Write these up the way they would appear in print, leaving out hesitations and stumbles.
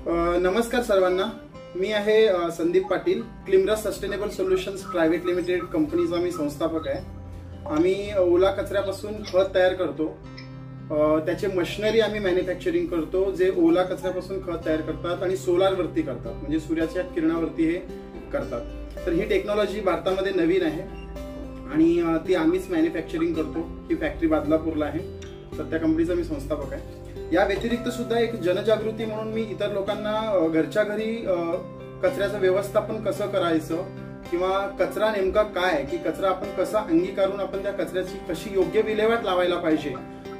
नमस्कार सर्वांना, मी आहे संदीप पाटील. क्लिमरस सस्टेनेबल सोल्युशन्स प्रायव्हेट लिमिटेड कंपनीचा मी संस्थापक आहे. आम्ही ओला कचऱ्यापासून खत तयार करतो. त्याचे मशिनरी आम्ही मॅन्युफॅक्चरिंग करतो, जे ओला कचऱ्यापासून खत तयार करतात आणि सोलार वरती करतात, म्हणजे सूर्याच्या किरणावरती हे करतात. तर ही टेक्नॉलॉजी भारतामध्ये नवीन आहे आणि ती आम्हीच मॅन्युफॅक्चरिंग करतो. ही फॅक्टरी बदलापूरला आहे, तर त्या कंपनीचा मी संस्थापक आहे. या व्यतिरिक्त सुद्धा एक जनजागृती म्हणून मी इतर लोकांना घरच्या घरी कचऱ्याचं व्यवस्थापन कसं करायचं किंवा कचरा नेमका काय, की कचरा आपण कसा अंगीकारून आपण त्या कचऱ्याची कशी योग्य विल्हेवाट लावायला पाहिजे,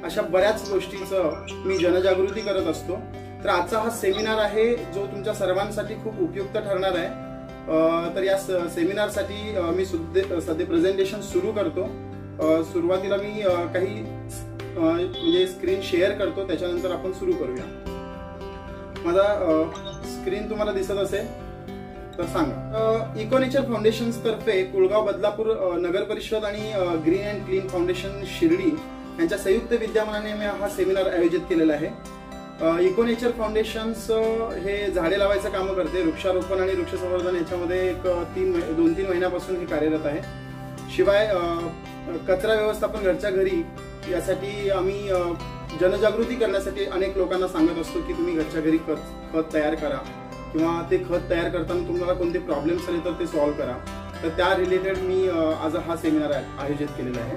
अशा बऱ्याच गोष्टींचं मी जनजागृती करत असतो. तर आजचा हा सेमिनार आहे जो तुमच्या सर्वांसाठी खूप उपयुक्त ठरणार आहे. तर या सेमिनारसाठी मी सध्या प्रेझेंटेशन सुरू करतो. सुरुवातीला मी काही म्हणजे स्क्रीन शेअर करतो, त्याच्यानंतर आपण सुरू करूया. माझा स्क्रीन तुम्हाला दिसत असेल तर सांगा. इकोनेचर फाउंडेशन तर्फे कुळगाव बदलापूर नगर परिषद आणि green and clean foundation Shirdi यांच्या संयुक्त विद्यमानाने मी हा सेमिनार आयोजित केलेला आहे. इकोनेचर फाउंडेशन्स हे झाडे लावायचं काम करते. वृक्षारोपण आणि वृक्ष संवर्धन याच्यामध्ये एक 2-3 महिन्यापासून हे कार्यरत आहे. शिवाय कचरा व्यवस्थापन घरच्या घरी यासाठी आम्ही जनजागृती करण्यासाठी अनेक लोकांना सांगत असतो की तुम्ही घरच्या घरी खत तयार करा किंवा ते खत तयार करताना तुम्हाला कोणते प्रॉब्लेम्स आले तर ते सॉल्व्ह करा. तर त्या रिलेटेड मी आज हा सेमिनार आयोजित केलेला आहे.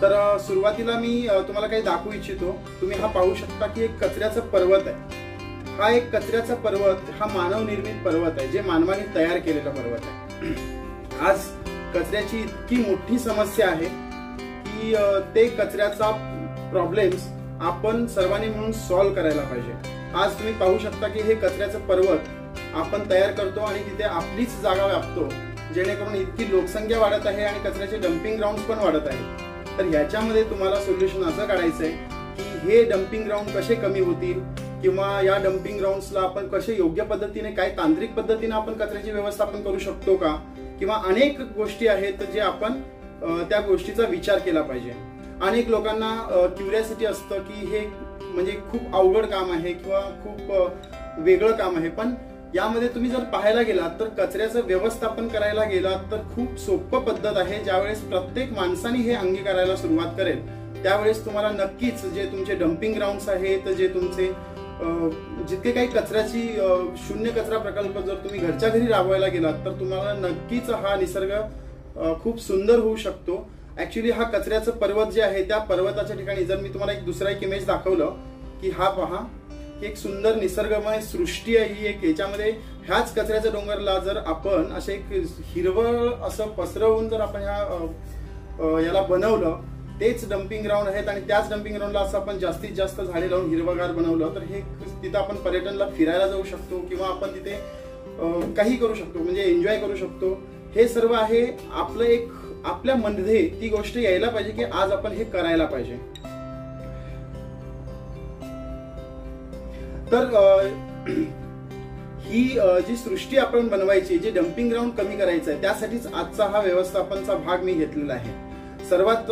तर सुरुवातीला मी तुम्हाला काही दाखवू इच्छितो. तुम्ही हा पाहू शकता की एक कचऱ्याचा पर्वत आहे. हा एक कचऱ्याचा पर्वत हा मानव निर्मित पर्वत आहे, जे मानवाने तयार केलेला पर्वत आहे. आज कचऱ्याची इतकी मोठी समस्या आहे की ते कचऱ्याचा प्रॉब्लेम्स आपण सर्वांनी मिळून सॉल्व्ह करायला पाहिजे. आज तुम्ही पाहू शकता की हे कचऱ्याचं पर्वत आपण तयार करतो आणि तिथे आपलीच जागा व्यापतो, जेणेकरून इतकी लोकसंख्या वाढत आहे आणि कचऱ्याचे डम्पिंग ग्राउंड पण वाढत आहे. तर ह्याच्यामध्ये तुम्हाला सोल्युशन असं काढायचं आहे की हे डम्पिंग ग्राउंड कसे कमी होतील किंवा या डम्पिंग ग्राउंड्सला आपण कसे योग्य पद्धतीने, काय तांत्रिक पद्धतीने आपण कचऱ्याचे व्यवस्थापन करू शकतो का, किंवा अनेक गोष्टी आहेत जे आपण त्या गोष्टीचा विचार केला पाहिजे. अनेक लोकांना क्युरियोसिटी असतं की हे म्हणजे खूप अवघड काम आहे किंवा खूप वेगळं काम आहे, पण यामध्ये तुम्ही जर पाहायला गेलात तर कचऱ्याचं व्यवस्थापन करायला गेलात तर खूप सोपं पद्धत आहे. ज्यावेळेस प्रत्येक माणसाने हे अंगीकारायला सुरुवात करेल त्यावेळेस तुम्हाला नक्कीच जे तुमचे डम्पिंग ग्राउंड्स आहेत, जे तुमचे जितके काही कचऱ्याची शून्य कचरा प्रकल्प जर तुम्ही घरच्या घरी राबवायला गेलात तर तुम्हाला नक्कीच हा निसर्ग खूप सुंदर होऊ शकतो. ऍक्च्युली हा कचऱ्याचं पर्वत जे आहे त्या पर्वताच्या ठिकाणी जर मी तुम्हाला दुसरा इमेज दाखवलं की हा पहा, एक सुंदर निसर्गमय सृष्टी आहे ही. एक याच्यामध्ये ह्याच कचऱ्याच्या डोंगरला जर आपण असे एक हिरवळ असं पसरवून जर आपण याला बनवलं, तेच डम्पिंग ग्राउंड आहेत आणि त्याच डम्पिंग ग्राउंडला असं आपण जास्तीत जास्त झाडे लावून हिरवगार बनवलं तर हे तिथं आपण पर्यटनला फिरायला जाऊ शकतो किंवा आपण तिथे काही करू शकतो, म्हणजे एन्जॉय करू शकतो. हे सर्व आहे आपलं एक आपल्यामध्ये ती गोष्ट यायला पाहिजे की आज आपण हे करायला पाहिजे. तर ही जी सृष्टी आपण बनवायची, जे डम्पिंग ग्राउंड कमी करायचं आहे, त्यासाठीच आजचा हा व्यवस्थापनचा भाग मी घेतलेला आहे. सर्वात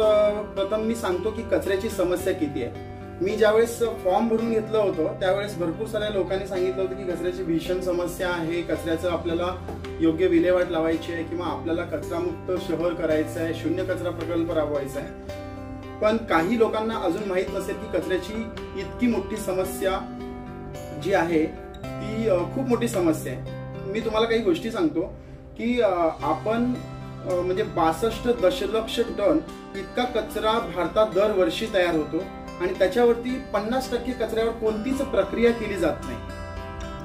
प्रथम मी सांगतो की कचऱ्याची समस्या किती आहे. मी ज्यावेळेस फॉर्म भरून घेतलं होतं त्यावेळेस भरपूर साऱ्या लोकांनी सांगितलं होतं की कचऱ्याची भीषण समस्या आहे, कचऱ्याचं आपल्याला योग्य विल्हेवाट लावायची आहे किंवा आपल्याला कचरामुक्त शहर करायचं आहे, शून्य कचरा प्रकल्प राबवायचा आहे. पण काही लोकांना अजून माहित नसेल की कचऱ्याची इतकी मोठी समस्या जी आहे ती खूप मोठी समस्या आहे. मी तुम्हाला काही गोष्टी सांगतो की आपण म्हणजे 62 दशलक्ष टन इतका कचरा भारतात दरवर्षी तयार होतो आणि त्याच्यावरती 50% कचऱ्यावर कोणतीच प्रक्रिया केली जात नाही.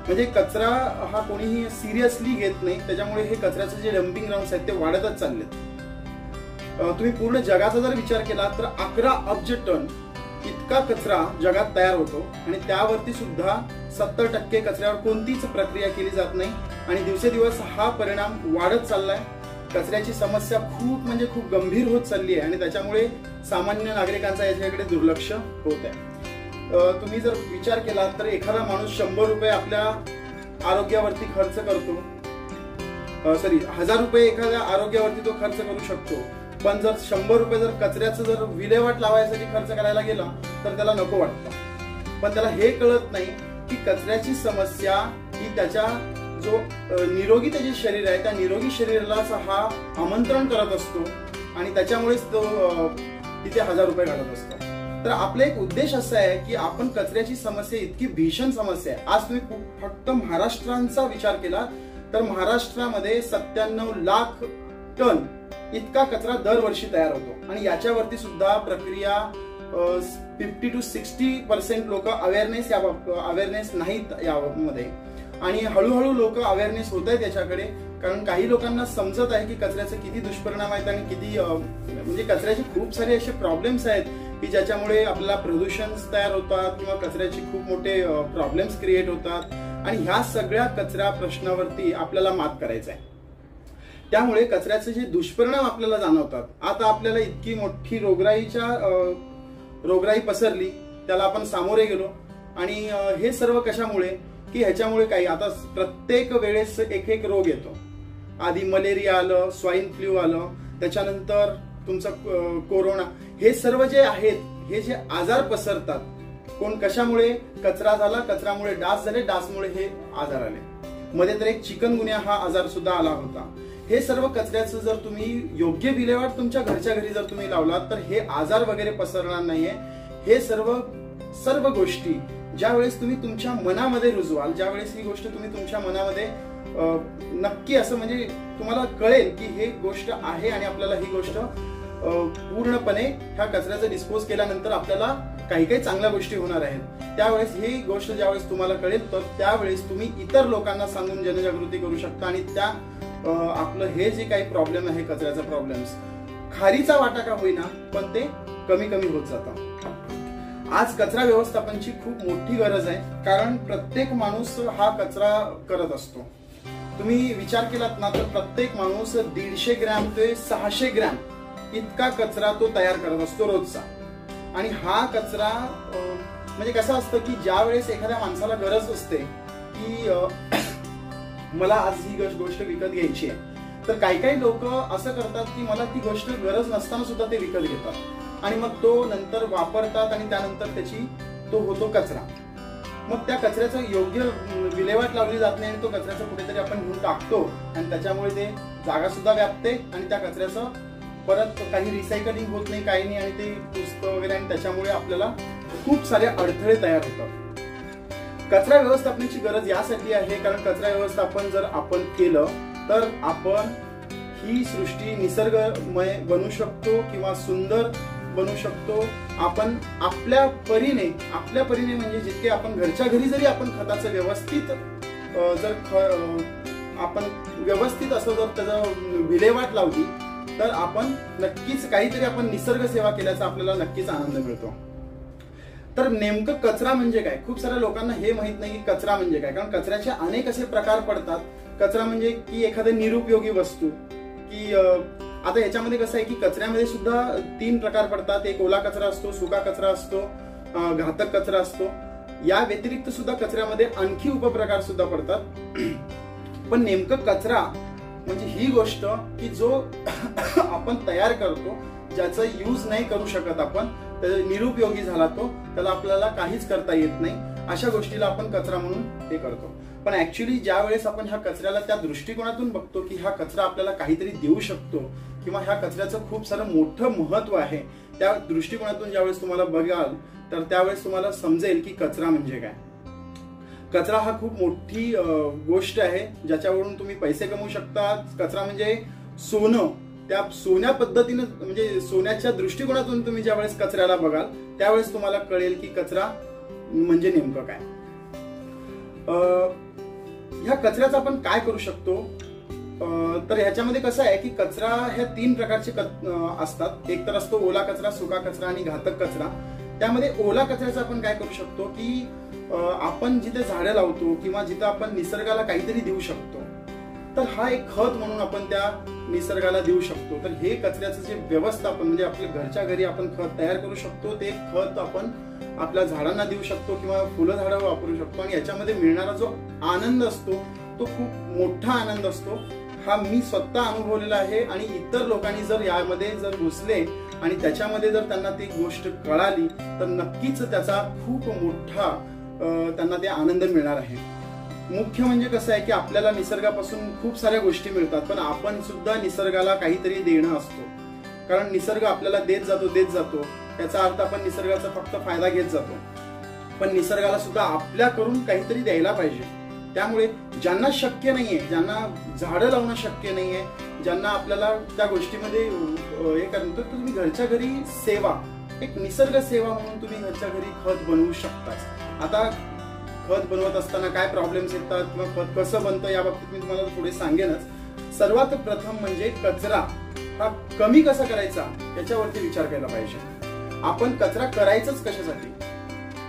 म्हणजे कचरा हा कोणीही सिरियसली घेत नाही. त्याच्यामुळे हे कचऱ्याचे जे डम्पिंग ग्राउंड्स आहेत ते वाढतच चाललेत. तुम्ही पूर्ण जगाचा जर विचार केला तर 11 अब्ज टन इतका कचरा जगात तयार होतो आणि त्यावरती सुद्धा 70% कचऱ्यावर कोणतीच प्रक्रिया केली जात नाही आणि दिवसेदिवस हा परिणाम वाढत चाललाय. कचऱ्याची समस्या खूप म्हणजे खूप गंभीर होत चालली आहे आणि त्याच्यामुळे सामान्य नागरिकांचा याच्याकडे दुर्लक्ष होत आहे. तुम्ही जर विचार केला तर एखादा माणूस 100 रुपये आपल्या आरोग्यावरती खर्च करतो, 1000 रुपये एखाद्या आरोग्यावरती तो खर्च करू शकतो, पण जर 100 रुपये जर कचऱ्याचं जर विल्हेवाट लावायसाठी खर्च करायला गेला तर त्याला नको वाटतं. पण त्याला हे कळत नाही की कचऱ्याची समस्या ही त्याच्या जो निरोगी त्याचे शरीर आहे त्या निरोगी शरीराला हा आमंत्रण करत असतो आणि त्याच्यामुळेच तो तिथे 1000 रुपये घालत असतो. तर आपला एक उद्देश असा आहे की आपण कचऱ्याची समस्या इतकी भीषण समस्या आहे. आज तुम्ही फक्त महाराष्ट्राचा विचार केला तर महाराष्ट्रामध्ये 97 लाख टन इतका कचरा दरवर्षी तयार होतो आणि याच्यावरती सुद्धा प्रक्रिया 50 to 60% लोक अवेअरनेस नाहीत यामध्ये आणि हळूहळू लोक अवेअरनेस होत आहेत याच्याकडे. कारण काही लोकांना समजत आहे की कचऱ्याचे किती दुष्परिणाम आहेत आणि किती म्हणजे कचऱ्याचे खूप सारे असे प्रॉब्लेम्स आहेत की ज्याच्यामुळे आपल्याला प्रदूषण तयार होतात किंवा कचऱ्याचे खूप मोठे प्रॉब्लेम्स क्रिएट होतात आणि ह्या सगळ्या कचरा प्रश्नावरती आपल्याला मात करायचं आहे. त्यामुळे कचऱ्याचे जे दुष्परिणाम आपल्याला जाणवतात, आता आपल्याला इतकी मोठी रोगराई पसरली, त्याला आपण सामोरे गेलो आणि हे सर्व कशामुळे की ह्याच्यामुळे काही आता प्रत्येक वेळेस एक रोग येतो. आधी मलेरिया आलं, स्वाईन फ्लू आलं, त्याच्यानंतर तुमचं कोरोना, हे सर्व जे आहेत हे जे आजार पसरतात कोण कशामुळे, कचरा झाला, कचऱ्यामुळे डास झाले, डासमुळे हे आजार आले. मध्ये तर एक चिकनगुन्या हा आजार सुद्धा आला होता. हे सर्व कचऱ्याचं जर तुम्ही योग्य विल्हेवाट तुमच्या घरच्या घरी जर तुम्ही लावलात तर हे आजार वगैरे पसरणार नाहीये. हे सर्व गोष्टी ज्या वेळेस तुम्ही तुमच्या मनामध्ये रुजवाल, ज्या वेळेस ही गोष्ट तुम्ही तुमच्या मनामध्ये नक्की असं म्हणजे तुम्हाला कळेल की हे गोष्ट आहे आणि आपल्याला ही गोष्ट पूर्णपणे ह्या कचऱ्याचं डिस्पोज केल्यानंतर आपल्याला काही चांगल्या गोष्टी होणार आहेत. त्यावेळेस ही गोष्ट ज्यावेळेस तुम्हाला कळेल तर त्यावेळेस तुम्ही इतर लोकांना सांगून जनजागृती करू शकता आणि त्या आपलं हे जे काही प्रॉब्लेम आहे कचऱ्याचा प्रॉब्लेम्स खारीचा वाटा का होईना पण ते कमी होत जातं. आज कचरा व्यवस्थापनची खूप मोठी गरज आहे कारण प्रत्येक माणूस हा कचरा करत असतो. तुम्ही विचार केलात ना तर प्रत्येक माणूस 150 ग्रॅम ते 600 ग्रॅम इतका कचरा तो तयार करत असतो रोजचा. आणि हा कचरा म्हणजे कसं असतं की ज्या वेळेस एखाद्या माणसाला गरज असते की मला आज ही गोष्ट विकत घ्यायची आहे तर काही लोक असं करतात की मला ती गोष्ट गरज नसताना सुद्धा ते विकत घेतात आणि मग तो नंतर वापरतात आणि त्यानंतर त्याची तो होतो कचरा. मग त्या कचऱ्याचा योग्य विल्हेवाट लावली जात नाही आणि तो कचऱ्याचा कुठेतरी आपण घेऊन टाकतो आणि त्याच्यामुळे ते जागा सुद्धा व्यापते आणि त्या कचऱ्याचं परत काही रिसायकलिंग होत नाही, काही नाही आणि ते पुसतं वगैरे आणि त्याच्यामुळे आपल्याला खूप सारे अडथळे तयार होतात. कचरा व्यवस्थापनाची गरज यासाठी आहे कारण कचरा व्यवस्थापन जर आपण केलं तर आपण ही सृष्टी निसर्गमय बनवू शकतो किंवा सुंदर बनवू शकतो. आपण आपल्या परीने म्हणजे जितके आपण घरच्या घरी जरी आपण खताचं व्यवस्थित आपण व्यवस्थित असं जर त्याचं विल्हेवाट लावली तर आपण नक्कीच काहीतरी आपण निसर्ग सेवा केल्याचा आपल्याला नक्कीच आनंद मिळतो. तर नेमकं कचरा म्हणजे काय, खूप साऱ्या लोकांना हे माहित नाही की कचरा म्हणजे काय. कारण कचऱ्याचे अनेक असे प्रकार पडतात. कचरा म्हणजे की एखादी निरुपयोगी वस्तू की आता याच्यामध्ये कसं आहे की कचऱ्यामध्ये सुद्धा 3 प्रकार पडतात. एक ओला कचरा असतो, सुका कचरा असतो, घातक कचरा असतो. या व्यतिरिक्त सुद्धा कचऱ्यामध्ये आणखी उपप्रकार सुद्धा पडतात. पण नेमकं कचरा म्हणजे ही गोष्ट की जो आपण तयार करतो, ज्याचा यूज नाही करू शकत आपण, निरुपयोगी झाला तो, त्याला आपल्याला काहीच करता येत नाही, अशा गोष्टीला आपण कचरा म्हणून हे करतो. पण ऍक्च्युअली ज्या वेळेस आपण ह्या कचऱ्याला त्या दृष्टिकोनातून बघतो की हा कचरा आपल्याला काहीतरी देऊ शकतो किंवा ह्या कचऱ्याचं खूप सारं मोठं महत्व आहे, त्या दृष्टिकोनातून ज्यावेळेस तुम्हाला बघाल तर त्यावेळेस तुम्हाला समजेल की कचरा म्हणजे काय. कचरा हा खूप मोठी गोष्ट आहे ज्याच्यावरून तुम्ही पैसे कमवू शकता. कचरा म्हणजे सोनं, त्या सोन्या पद्धतीने म्हणजे सोन्याच्या दृष्टिकोनातून तुम्ही ज्यावेळेस कचऱ्याला बघाल त्यावेळेस तुम्हाला कळेल की कचरा म्हणजे नेमकं काय. ह्या कचऱ्याचा आपण काय करू शकतो तर ह्याच्यामध्ये कसं आहे की कचरा ह्या 3 प्रकारचे असतात. एक तर असतो ओला कचरा, सुका कचरा आणि घातक कचरा. त्यामध्ये ओला कचऱ्याचा आपण काय करू शकतो की आपण जिथे झाडं लावतो किंवा जिथे आपण निसर्गाला काहीतरी देऊ शकतो तर हा एक खत म्हणून आपण त्या निसर्गाला देऊ शकतो. तर हे कचऱ्याचं जे व्यवस्थापन म्हणजे आपल्या घरच्या घरी आपण खत तयार करू शकतो, ते खत आपण आपल्या झाडांना देऊ शकतो किंवा फुलं झाडं वापरू शकतो आणि याच्यामध्ये मिळणारा जो आनंद असतो तो खूप मोठा आनंद असतो. हा मी स्वतः अनुभवलेला आहे आणि इतर लोकांनी जर यामध्ये जर घुसले आणि त्याच्यामध्ये जर त्यांना ती गोष्ट कळाली तर नक्कीच त्याचा खूप मोठा त्यांना ते आनंद मिळणार आहे. मुख्य म्हणजे कसं आहे की आपल्याला निसर्गापासून खूप साऱ्या गोष्टी मिळतात, पण आपण सुद्धा निसर्गाला काहीतरी देणं असतो. कारण निसर्ग आपल्याला देत जातो, याचा अर्थ आपण निसर्गाचा फक्त फायदा घेत जातो, पण निसर्गाला सुद्धा आपल्याकडून काहीतरी द्यायला पाहिजे. त्यामुळे ज्यांना शक्य नाहीये, ज्यांना झाडं लावणं शक्य नाहीये, ज्यांना आपल्याला त्या गोष्टीमध्ये हे करणं, तर तुम्ही घरच्या घरी सेवा, एक निसर्ग सेवा म्हणून तुम्ही घरच्या घरी खत बनवू शकता. आता खत बनवत असताना काय प्रॉब्लेम्स येतात किंवा खत कसं बनतं या बाबतीत मी तुम्हाला पुढे सांगेनच. सर्वात प्रथम म्हणजे कचरा हा कमी कसा करायचा याच्यावरती विचार केला पाहिजे. आपण कचरा करायचाच कशासाठी?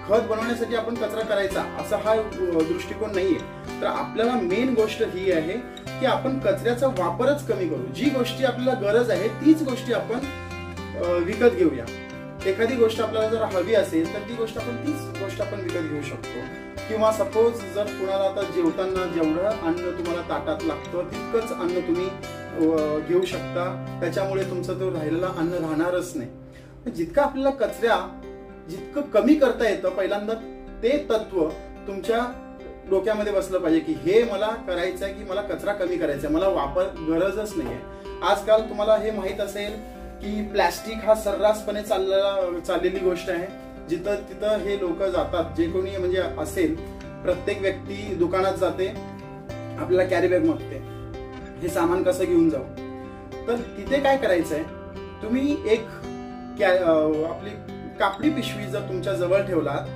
खत बनवण्यासाठी आपण कचरा करायचा असा हा दृष्टिकोन नाहीये. तर आपल्याला मेन गोष्ट ही आहे की आपण कचऱ्याचा वापरच कमी करू. जी गोष्टी आपल्याला गरज आहे तीच गोष्टी आपण विकत घेऊया. एखादी गोष्ट आपल्याला जर हवी असेल तर ती गोष्ट आपण विकत घेऊ शकतो. किंवा सपोज जर कुणाला आता जेवताना जेवढं अन्न तुम्हाला ताटात लागतं तितकंच अन्न तुम्ही घेऊ शकता. त्याच्यामुळे तुमचं तो राहिलेला अन्न राहणारच नाही. जितकं आपल्याला कचरा जितकं कमी करता येतं, पहिल्यांदा ते तत्व तुमच्या डोक्यामध्ये बसलं पाहिजे की हे मला करायचं आहे, की मला कचरा कमी करायचा आहे, मला वापर गरजच नाहीये. आजकाल तुम्हाला हे माहित असेल की प्लॅस्टिक हा सर्रासपणे चाललेली गोष्ट आहे. जिथं तिथं हे लोक जातात, जे कोणी म्हणजे असेल, प्रत्येक व्यक्ती दुकानात जाते, आपल्याला कॅरी बॅग मागते, हे सामान कसं घेऊन जाऊ. तर तिथे काय करायचंय, तुम्ही एक आपली कापडी पिशवी जर तुमच्या जवळ ठेवलात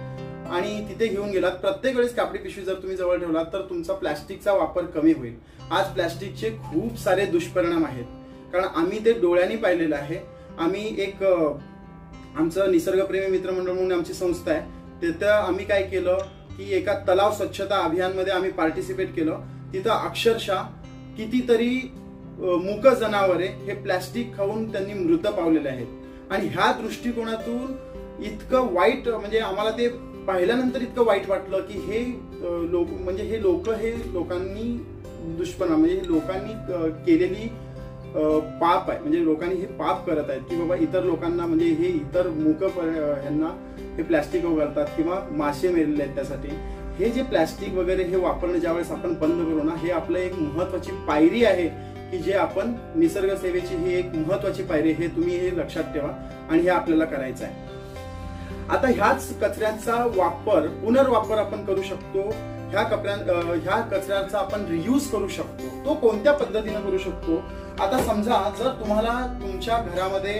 आणि तिथे घेऊन गेलात, प्रत्येक वेळेस कापडी पिशवी जर तुम्ही जवळ ठेवलात तर तुमचा प्लॅस्टिकचा वापर कमी होईल. आज प्लॅस्टिकचे खूप सारे दुष्परिणाम आहेत, कारण आम्ही ते डोळ्यांनी पाहिलेलं आहे. आम्ही एक आमचं निसर्गप्रेमी मित्रमंडळ म्हणून आमची संस्था आहे, तिथं आम्ही काय केलं की एका तलाव स्वच्छता अभियानमध्ये आम्ही पार्टिसिपेट केलं. तिथं अक्षरशः कितीतरी मूक जनावरे हे प्लॅस्टिक खाऊन त्यांनी मृत पावलेले आहेत. आणि ह्या दृष्टिकोनातून इतकं वाईट, म्हणजे आम्हाला ते पाहिल्यानंतर इतकं वाईट वाटलं की हे लोकांनी दुष्परिणाम, म्हणजे हे लोकांनी केलेली पाप आहे. म्हणजे लोकांनी हे पाप करत आहेत की बाबा इतर लोकांना, म्हणजे हे इतर मूक ह्यांना हे प्लॅस्टिक उघडतात किंवा मासे मेलेले आहेत. त्यासाठी हे जे प्लॅस्टिक वगैरे हे वापरणं ज्यावेळेस आपण बंद करू ना, हे आपलं एक महत्वाची पायरी आहे की जे आपण निसर्ग सेवेची ही एक महत्वाची पायरी, हे तुम्ही हे लक्षात ठेवा आणि हे आपल्याला करायचं आहे. आता ह्याच कचऱ्याचा वापर, पुनर्वापर आपण करू शकतो. ह्या कचऱ्याचा आपण रियूज करू शकतो. तो कोणत्या पद्धतीने करू शकतो? आता समजा जर तुम्हाला तुमच्या घरामध्ये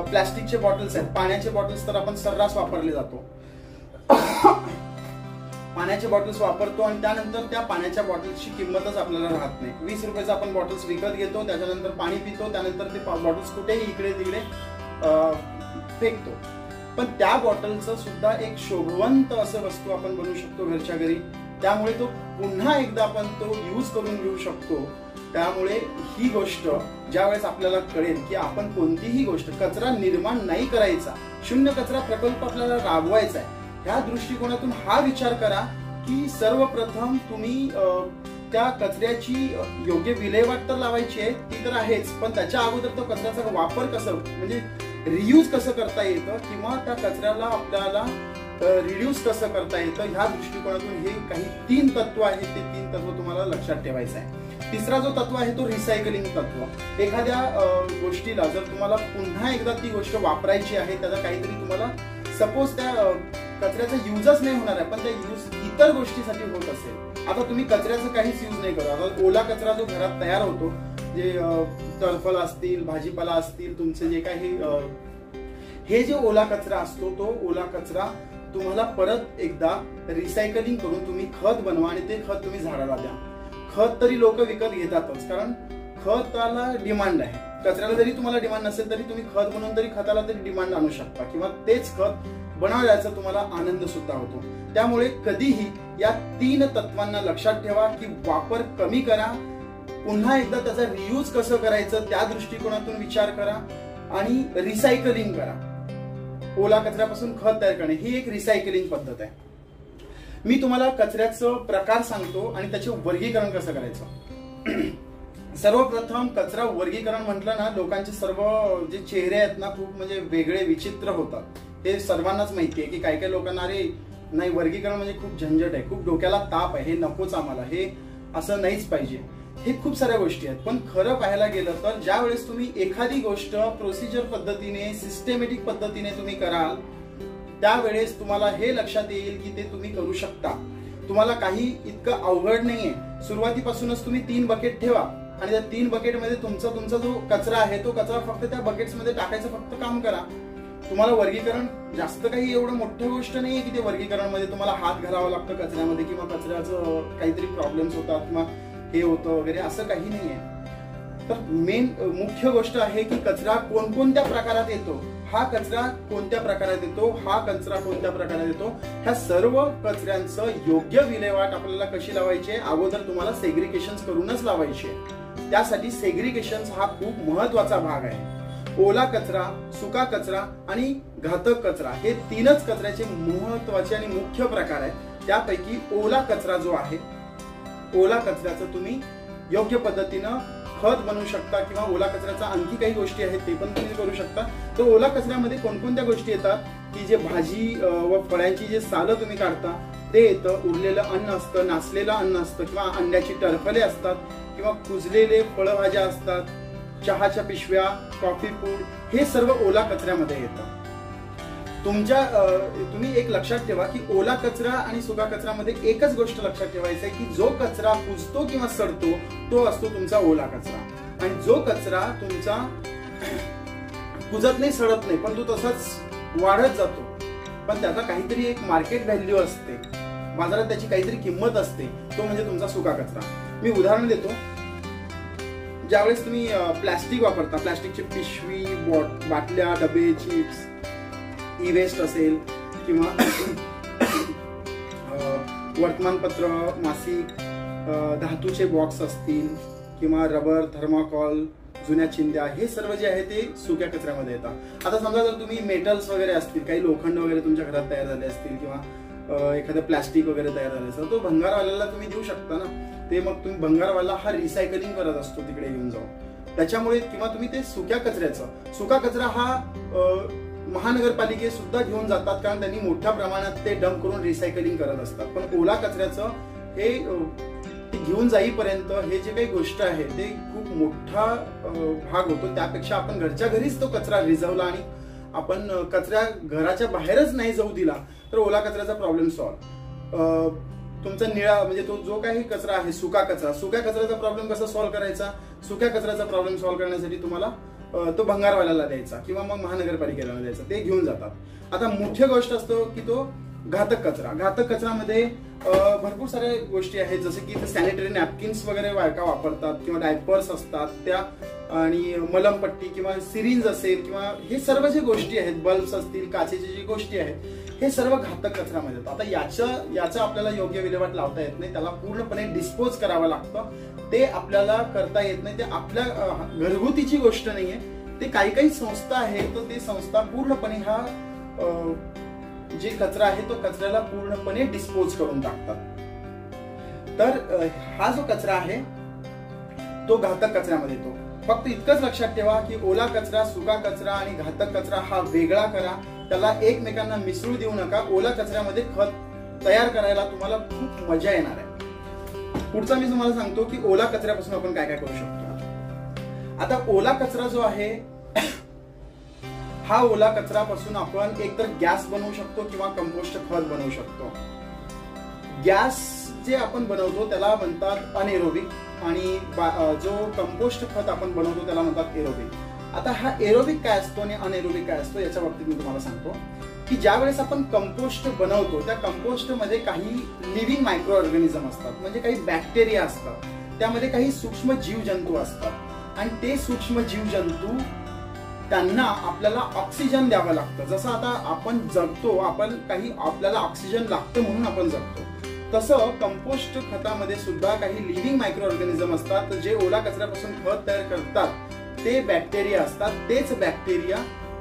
प्लॅस्टिकचे बॉटल्स आहेत, पाण्याचे बॉटल्स तर आपण सर्रास वापरले जातो. पाण्याचे बॉटल्स वापरतो आणि त्यानंतर त्या पाण्याच्या बॉटल्सची किंमतच आपल्याला राहत नाही. 20 रुपयाचा आपण बॉटल्स विकत घेतो, त्याच्यानंतर पाणी पितो, त्यानंतर ते बॉटल्स कुठेही इकडे तिकडे फेकतो. पण त्या बॉटलचं सुद्धा एक शोभवंत असं वस्तू आपण बनवू शकतो घरच्या घरी. त्यामुळे तो पुन्हा एकदा आपण तो यूज करून घेऊ शकतो. त्यामुळे ही गोष्ट ज्यावेळेस आपल्याला कळेल की आपण कोणतीही गोष्ट, कचरा निर्माण नाही करायचा, शून्य कचरा प्रकल्प आपल्याला राबवायचा आहे, ह्या दृष्टिकोनातून हा विचार करा की सर्वप्रथम तुम्ही त्या कचऱ्याची योग्य विल्हेवाट तर लावायची आहे, ती तर आहेच, पण त्याच्या अगोदर तो कचऱ्याचा वापर कसं, म्हणजे रियूज कसं करता येतं किंवा त्या कचऱ्याला आपल्याला रिड्यूस कसं करता येतं, ह्या दृष्टिकोनातून हे काही 3 तत्व आहेत. ते 3 तत्व तुम्हाला लक्षात ठेवायचं आहे. तिसरा जो तत्व आहे तो रिसायकलिंग तत्व. एखाद्या गोष्टीला जर तुम्हाला पुन्हा एकदा ती गोष्ट वापरायची आहे, त्याचा काहीतरी तुम्हाला सपोज त्या कचऱ्याचा युजच नाही होणार आहे, पण त्या यूज इतर गोष्टीसाठी होत असेल. आता तुम्ही कचऱ्याचं काहीच यूज नाही करू. आता ओला कचरा जो घरात तयार होतो, जे टरफल असतील, भाजीपाला असतील, तुमचे जे काही हे जे ओला कचरा असतो, तो ओला कचरा तुम्हाला परत एकदा रिसायकलिंग करून तुम्ही खत बनवा आणि ते खत तुम्ही झाडाला द्या. खत तरी लोक विकत घेतातच, कारण खताला डिमांड आहे. कचऱ्याला जरी तुम्हाला डिमांड नसेल तरी तुम्ही खत बनवून तरी खताला तरी डिमांड आणू शकता किंवा तेच खत बनवल्याचा तुम्हाला आनंद सुद्धा होतो. त्यामुळे कधीही या 3 तत्वांना लक्षात ठेवा की वापर कमी करा, पुन्हा एकदा त्याचा रियूज कसं करायचं त्या दृष्टिकोनातून विचार करा आणि रिसायकलिंग करा. ओला कचऱ्यापासून खत तयार करणे ही एक रिसायकलिंग पद्धत आहे. मी तुम्हाला कचऱ्याचं प्रकार सांगतो आणि त्याचे वर्गीकरण कसं करायचं. सर्वप्रथम कचरा वर्गीकरण म्हटलं ना, लोकांचे सर्व जे चेहरे आहेत ना खूप म्हणजे वेगळे विचित्र होतात. हे सर्वांनाच माहिती आहे की काही काही लोकांना अरे नाही वर्गीकरण म्हणजे खूप झंझट आहे, खूप डोक्याला ताप आहे, हे नकोच आम्हाला, हे असं नाहीच पाहिजे, हे खूप साऱ्या गोष्टी आहेत. पण खरं पाहायला गेलं तर ज्या वेळेस तुम्ही एखादी गोष्ट प्रोसिजर पद्धतीने सिस्टेमॅटिक पद्धतीने तुम्ही कराल त्यावेळेस तुम्हाला हे लक्षात येईल की ते तुम्ही करू शकता. तुम्हाला काही इतकं अवघड नाहीये. सुरुवातीपासूनच तुम्ही 3 बकेट ठेवा आणि त्या 3 बकेटमध्ये तुमचा जो कचरा आहे तो कचरा फक्त त्या बकेट्समध्ये टाकायचं फक्त काम करा. तुम्हाला वर्गीकरण जास्त काही एवढं मोठं गोष्ट नाहीये की ते वर्गीकरण मध्ये तुम्हाला हात घालावा लागतं कचऱ्यामध्ये किंवा कचऱ्याचं काहीतरी प्रॉब्लेम्स होतात किंवा हे होतं वगैरे, असं काही नाहीये. तर मेन मुख्य गोष्ट आहे की कचरा कोणकोणत्या प्रकारात येतो, हा कचरा कोणत्या प्रकारात येतो, हा कचरा कोणत्या प्रकारात येतो, ह्या सर्व कचऱ्यांचं योग्य विल्हेवाट आपल्याला कशी लावायची आहे, अगोदर तुम्हाला सेग्रिगेशन करूनच लावायची आहे. त्यासाठी सेग्रिगेशन हा खूप महत्वाचा भाग आहे. ओला कचरा, सुका कचरा आणि घातक कचरा हे 3च कचऱ्याचे महत्वाचे आणि मुख्य प्रकार आहेत. त्यापैकी ओला कचरा जो आहे, ओला कचऱ्याचं तुम्ही योग्य पद्धतीनं खत बनवू शकता किंवा ओला कचऱ्याचा आणखी काही गोष्टी आहेत ते पण तुम्ही करू शकता. तर ओला कचऱ्यामध्ये कोणकोणत्या गोष्टी येतात की जे भाजी व फळांची जे सालं तुम्ही काढता ते येतं, उरलेलं अन्न असतं, नासलेलं अन्न असतं किंवा अंड्याची टरफले असतात किंवा कुजलेले फळभाज्या असतात, चहाच्या पिशव्या, कॉफी पूड, हे सर्व ओला कचऱ्यामध्ये येतं. तुम्ही एक लक्षात ठेवा की ओला कचरा आणि सुका कचऱ्यामध्ये एकच गोष्ट लक्षात ठेवायचं आहे की जो कचरा कुजतो किंवा सडतो तो असतो तुमचा ओला कचरा, आणि जो कचरा तुमचा कुजत नाही, सडत नाही, पण तो तसाच वाढत जातो, पण त्याचा काहीतरी एक मार्केट व्हॅल्यू असते, बाजारात त्याची काहीतरी किंमत असते, तो म्हणजे तुमचा सुका कचरा. मी उदाहरण देतो. ज्यावेळेस तुम्ही प्लास्टिक वापरता, प्लास्टिकची पिशवी, बाटल्या, डबे, चिप्स, ई वेस्ट असेल किंवा वर्तमानपत्र, मासिक, धातूचे बॉक्स असतील किंवा रबर, थर्माकॉल, जुन्या चिंध्या, हे सर्व जे आहे ते सुक्या कचऱ्यामध्ये येतात. आता समजा जर तुम्ही मेटल्स वगैरे असतील, काही लोखंड वगैरे तुमच्या घरात तयार झाले असतील किंवा एखादं प्लास्टिक वगैरे तयार झालं असेल, तो भंगारवाल्याला तुम्ही देऊ शकता ना. ते मग तुम्ही भंगारवाला हा रिसायकलिंग करत असतो तिकडे येऊन जाऊन, त्याच्यामुळे किंवा तुम्ही ते सुक्या कचऱ्याचं, सुका कचरा हा महानगरपालिके सुद्धा घेऊन जातात कारण त्यांनी मोठ्या प्रमाणात ते डंप करून रिसायकलिंग करत असतात. पण ओला कचऱ्याचं हे घेऊन जाईपर्यंत हे जे काही गोष्ट आहे ते खूप मोठा भाग होतो. त्यापेक्षा आपण घरच्या घरीच तो कचरा रिझवला आणि आपण कचरा घराच्या बाहेरच नाही जाऊ दिला तर ओला कचऱ्याचा प्रॉब्लेम सॉल्व्ह. तुमचा निळा म्हणजे तो जो काही कचरा आहे सुका कचरा, सुक्या कचऱ्याचा प्रॉब्लेम कसा सॉल्व्ह करायचा, सुक्या कचऱ्याचा प्रॉब्लेम सॉल्व्ह करण्यासाठी तुम्हाला तो भंगारवाल्याला द्यायचा किंवा मग महानगरपालिकेला द्यायचा, ते घेऊन जातात. आता मुख्य गोष्ट असतो की तो घातक कचरा. घातक कचऱ्यामध्ये भरपूर साऱ्या गोष्टी आहेत, जसे की सॅनिटरी नॅपकिन्स वगैरे बायका वापरतात किंवा डायपर्स असतात त्या, आणि मलमपट्टी किंवा सिरिंज असेल किंवा हे सर्व जे गोष्टी आहेत, बल्ब्स असतील, काचेची जी गोष्टी आहेत, हे सर्व घातक कचऱ्यामध्ये येतात. आता याचं आपल्याला योग्य विल्हेवाट लावता येत नाही, त्याला पूर्णपणे डिस्पोज करावं लागतं. ते आपल्याला करता येत नाही, ते आपल्या घरगुतीची गोष्ट नाहीये. ते काही संस्था आहेत तर ते संस्था पूर्णपणे हा जे कचरा आहे तो कचऱ्याला पूर्णपणे डिस्पोज करून टाकतात. तर हा जो कचरा आहे तो घातक कचऱ्यामध्ये येतो. फक्त इतकंच लक्षात ठेवा की ओला कचरा, सुका कचरा आणि घातक कचरा हा वेगळा करा, त्याला एकमेकांना मिसळू देऊ नका. ओला कचऱ्यामध्ये खत तयार करायला तुम्हाला खूप मजा येणार आहे. पुढचा मी तुम्हाला सांगतो की ओला कचऱ्यापासून आपण काय काय करू शकतो. आता ओला कचरा जो आहे हा ओला कचऱ्यापासून आपण एकतर गॅस बनवू शकतो किंवा कंपोस्ट खत बनवू शकतो. गॅस जे आपण बनवतो त्याला म्हणतात अनएरोबिक आणि जो कंपोस्ट खत आपण बनवतो त्याला म्हणतात एरोबिक. आता हा एरोबिक काय असतो आणि अनएरोबिक काय असतो याच्या बाबतीत मी तुम्हाला सांगतो की ज्या वेळेस आपण कंपोस्ट बनवतो त्या कंपोस्ट मध्ये काही लिव्हिंग मायक्रो ऑर्गॅनिझम असतात, म्हणजे काही बॅक्टेरिया असतात, त्यामध्ये काही सूक्ष्म जीवजंतू असतात आणि ते सूक्ष्म जीवजंतू त्यांना आपल्याला ऑक्सिजन द्यावं लागतं. जसं आता आपण जगतो, आपल्याला ऑक्सिजन लागतं म्हणून आपण जगतो, तसं कंपोस्ट खतामध्ये सुद्धा काही लिव्हिंग मायक्रो ऑर्गॅनिझम असतात जे ओला कचऱ्यापासून खत तयार करतात. ते बॅक्टेरिया असतात. तेच बॅक्टेरिया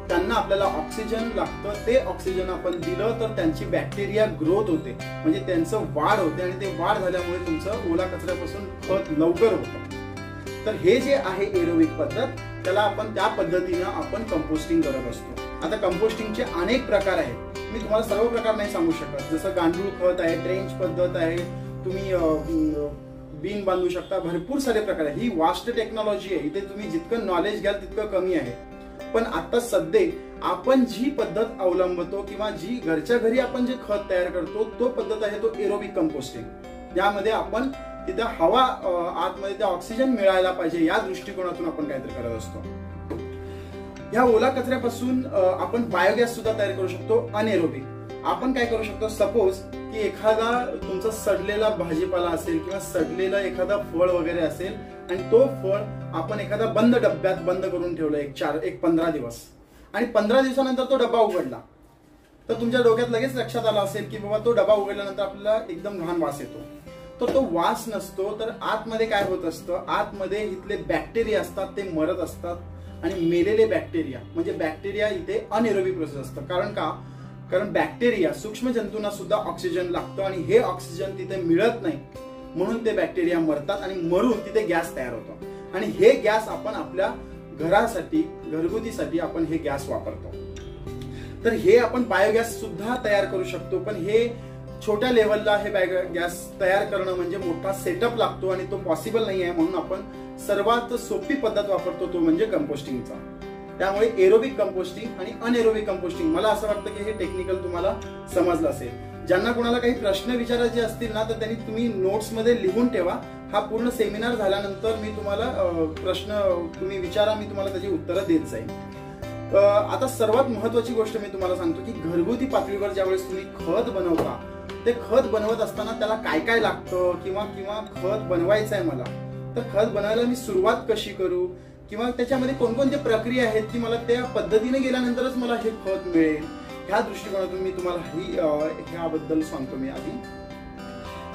त्यांना आपल्याला ऑक्सिजन लागतं, ते ऑक्सिजन आपण दिलं तर त्यांची बॅक्टेरिया ग्रोथ होते, म्हणजे त्यांचं वाढ होते आणि ते वाढ झाल्यामुळे तुमचं ओला कचऱ्यापासून खत लवकर होतं. तर हे जे आहे एरोबिक पद्धत, त्याला आपण त्या पद्धतीनं आपण कंपोस्टिंग करत असतो. आता कंपोस्टिंगचे अनेक प्रकार आहेत. मी तुम्हाला सर्व प्रकार नाही सांगू शकत. जसं गांडूळ खत आहे, ट्रेंच पद्धत आहे, तुम्ही बीन बांधू शकता, भरपूर सारे प्रकार आहे. ही वास्ट टेक्नॉलॉजी आहे. इथे तुम्ही जितकं नॉलेज घ्याल तितकं कमी आहे. पण आता सध्या आपण जी पद्धत अवलंबतो किंवा जी घरच्या घरी आपण जे खत तयार करतो तो पद्धत आहे तो एरोबिक कंपोस्टिंग. यामध्ये आपण तिथे हवा आतमध्ये त्या ऑक्सिजन मिळायला पाहिजे या दृष्टिकोनातून आपण काहीतरी करत असतो. ह्या ओला कचऱ्यापासून आपण बायोगॅस सुद्धा तयार करू शकतो अनएरोबिक. आपण काय करू शकतो, सपोज की एखादा तुमचा सडलेला भाजीपाला असेल किंवा सडलेलं एखादा फळ वगैरे असेल आणि तो फळ आपण एखादा बंद डब्यात बंद करून ठेवलं एक 15 दिवस आणि 15 दिवसानंतर तो डबा उघडला तर तुमच्या डोक्यात लगेच लक्षात आलं असेल की बाबा तो डबा उघडल्यानंतर आपल्याला एकदम घाण वास येतो. तर तो वास नसतो, तर आतमध्ये काय होत असतं, आतमध्ये इथले बॅक्टेरिया असतात ते मरत असतात आणि मेलेले बॅक्टेरिया म्हणजे बॅक्टेरिया इथे अनएरोबिक प्रोसेस असतं. कारण बॅक्टेरिया सूक्ष्म जंतूंना सुद्धा ऑक्सिजन लागतं आणि हे ऑक्सिजन तिथे मिळत नाही म्हणून ते बॅक्टेरिया मरतात आणि मरून तिथे गॅस तयार होतो आणि हे गॅस आपण आपल्या घरासाठी घरगुतीसाठी आपण हे गॅस वापरतो. तर हे आपण बायोगॅस सुद्धा तयार करू शकतो. पण हे छोट्या लेवलला हे बायोगॅस तयार करणं म्हणजे मोठा सेटअप लागतो आणि तो पॉसिबल नाही आहे. म्हणून आपण सर्वात सोपी पद्धत वापरतो तो म्हणजे कंपोस्टिंगचा. त्यामुळे एरोबिक कंपोस्टिंग आणि अनएरोबिक कंपोस्टिंग मला असं वाटतं की हे टेक्निकल तुम्हाला समजलं असेल. ज्यांना कोणाला काही प्रश्न विचारायचे असतील ना तर त्यांनी तुम्ही नोट्स मध्ये लिहून ठेवा. हा पूर्ण सेमिनार झाल्यानंतर मी तुम्हाला प्रश्न तुम्ही विचारा, मी तुम्हाला त्याची उत्तरं देत जाईल. आता सर्वात महत्वाची गोष्ट मी तुम्हाला सांगतो की घरगुती पातळीवर ज्यावेळेस तुम्ही खत बनवता ते खत बनवत असताना त्याला काय काय लागतं किंवा खत बनवायचं आहे मला तर खत बनवायला मी सुरुवात कशी करू किंवा त्याच्यामध्ये कोणकोणत्या प्रक्रिया आहेत की मला त्या पद्धतीने गेल्यानंतरच मला हे खत मिळेल ह्या दृष्टिकोनातून मी तुम्हाला ह्याबद्दल सांगतो. मी आधी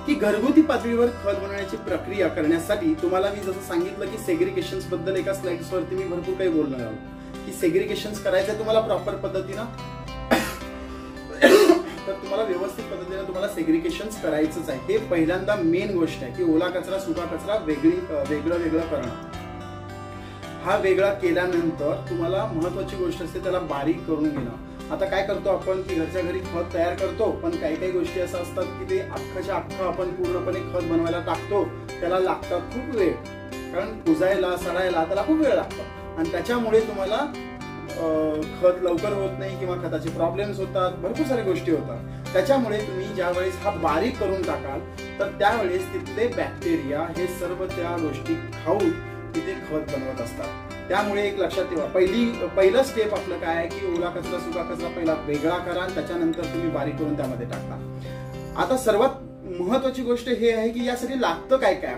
की घरगुती पातळीवर खत बनवण्याची प्रक्रिया करण्यासाठी तुम्हाला मी जसं सांगितलं की सेग्रिगेशन बद्दल एका स्लाइड्स वरती मी भरपूर काही बोलणार आहोत की सेग्रिगेशन करायचं तुम्हाला प्रॉपर पद्धतीनं तर तुम्हाला व्यवस्थित पद्धतीने तुम्हाला सेग्रिगेशन करायचंच आहे. हे पहिल्यांदा मेन गोष्ट आहे की ओला कचरा सुका कचरा वेगळं करणं. हा वेगळा केल्यानंतर तुम्हाला महत्वाची गोष्ट असते त्याला बारीक करून घेणं. आता काय करतो आपण की घरच्या घरी खत तयार करतो पण काही गोष्टी असं असतात की ते अख्खाच्या अख्खा आपण पूर्णपणे खत बनवायला टाकतो त्याला लागतात खूप वेळ, कारण कुजायला सडायला त्याला खूप वेळ लागतो आणि त्याच्यामुळे तुम्हाला खत लवकर होत नाही किंवा खताचे प्रॉब्लेम्स होतात, भरपूर साऱ्या गोष्टी होतात. त्याच्यामुळे तुम्ही ज्या वेळेस हा बारीक करून टाकाल तर त्यावेळेस तिथले बॅक्टेरिया हे सर्व त्या गोष्टी खाऊन तिथे खत बनवत असतात. त्यामुळे एक लक्षात ठेवा, पहिलं स्टेप आपलं काय आहे की ओला कचरा सुका कचरा पहिला वेगळा करा आणि त्याच्यानंतर तुम्ही बारीक करून त्यामध्ये टाका. आता सर्वात महत्वाची गोष्ट हे आहे की यासाठी लागतं काय काय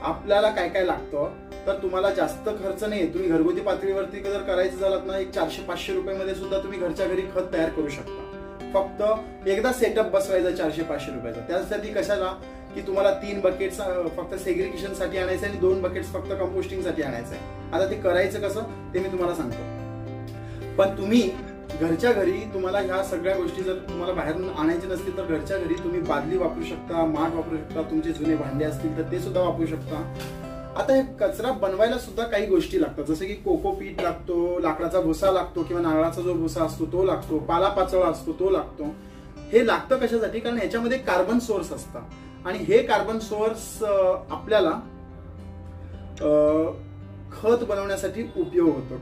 आपल्याला काय काय लागतं. तर तुम्हाला जास्त खर्च नाही, तुम्ही घरगुती पातळीवरती जर करायचं झालं ना एक 400-500 रुपयामध्ये सुद्धा तुम्ही घरच्या घरी खत तयार करू शकता. फक्त एकदा सेटअप बसवायचा 400-500 रुपयाचा. त्यासाठी कशाला की तुम्हाला 3 बकेट्स फक्त सेग्रिगेशन साठी आणायचं आणि 2 बकेट्स फक्त कंपोस्टिंग साठी आणायचं आहे. आता ते करायचं कसं ते मी तुम्हाला सांगतो. पण तुम्ही घरच्या घरी तुम्हाला ह्या सगळ्या गोष्टी जर तुम्हाला बाहेरून आणायचे नसतील तर घरच्या घरी तुम्ही बादली वापरू शकता, माठ वापरू शकता, तुमचे जुने भांडे असतील तर ते सुद्धा वापरू शकता. आता हे कचरा बनवायला सुद्धा काही गोष्टी लागतात, जसं की कोकोपीट लागतो, लाकडाचा भुसा लागतो किंवा नारळाचा जो भुसा असतो तो लागतो, पालापाचोळा असतो तो लागतो. हे लागतं कशासाठी, कारण ह्याच्यामध्ये कार्बन सोर्स असतात आणि हे कार्बन सोर्स आपल्याला खत बनवण्यासाठी उपयोग होतो.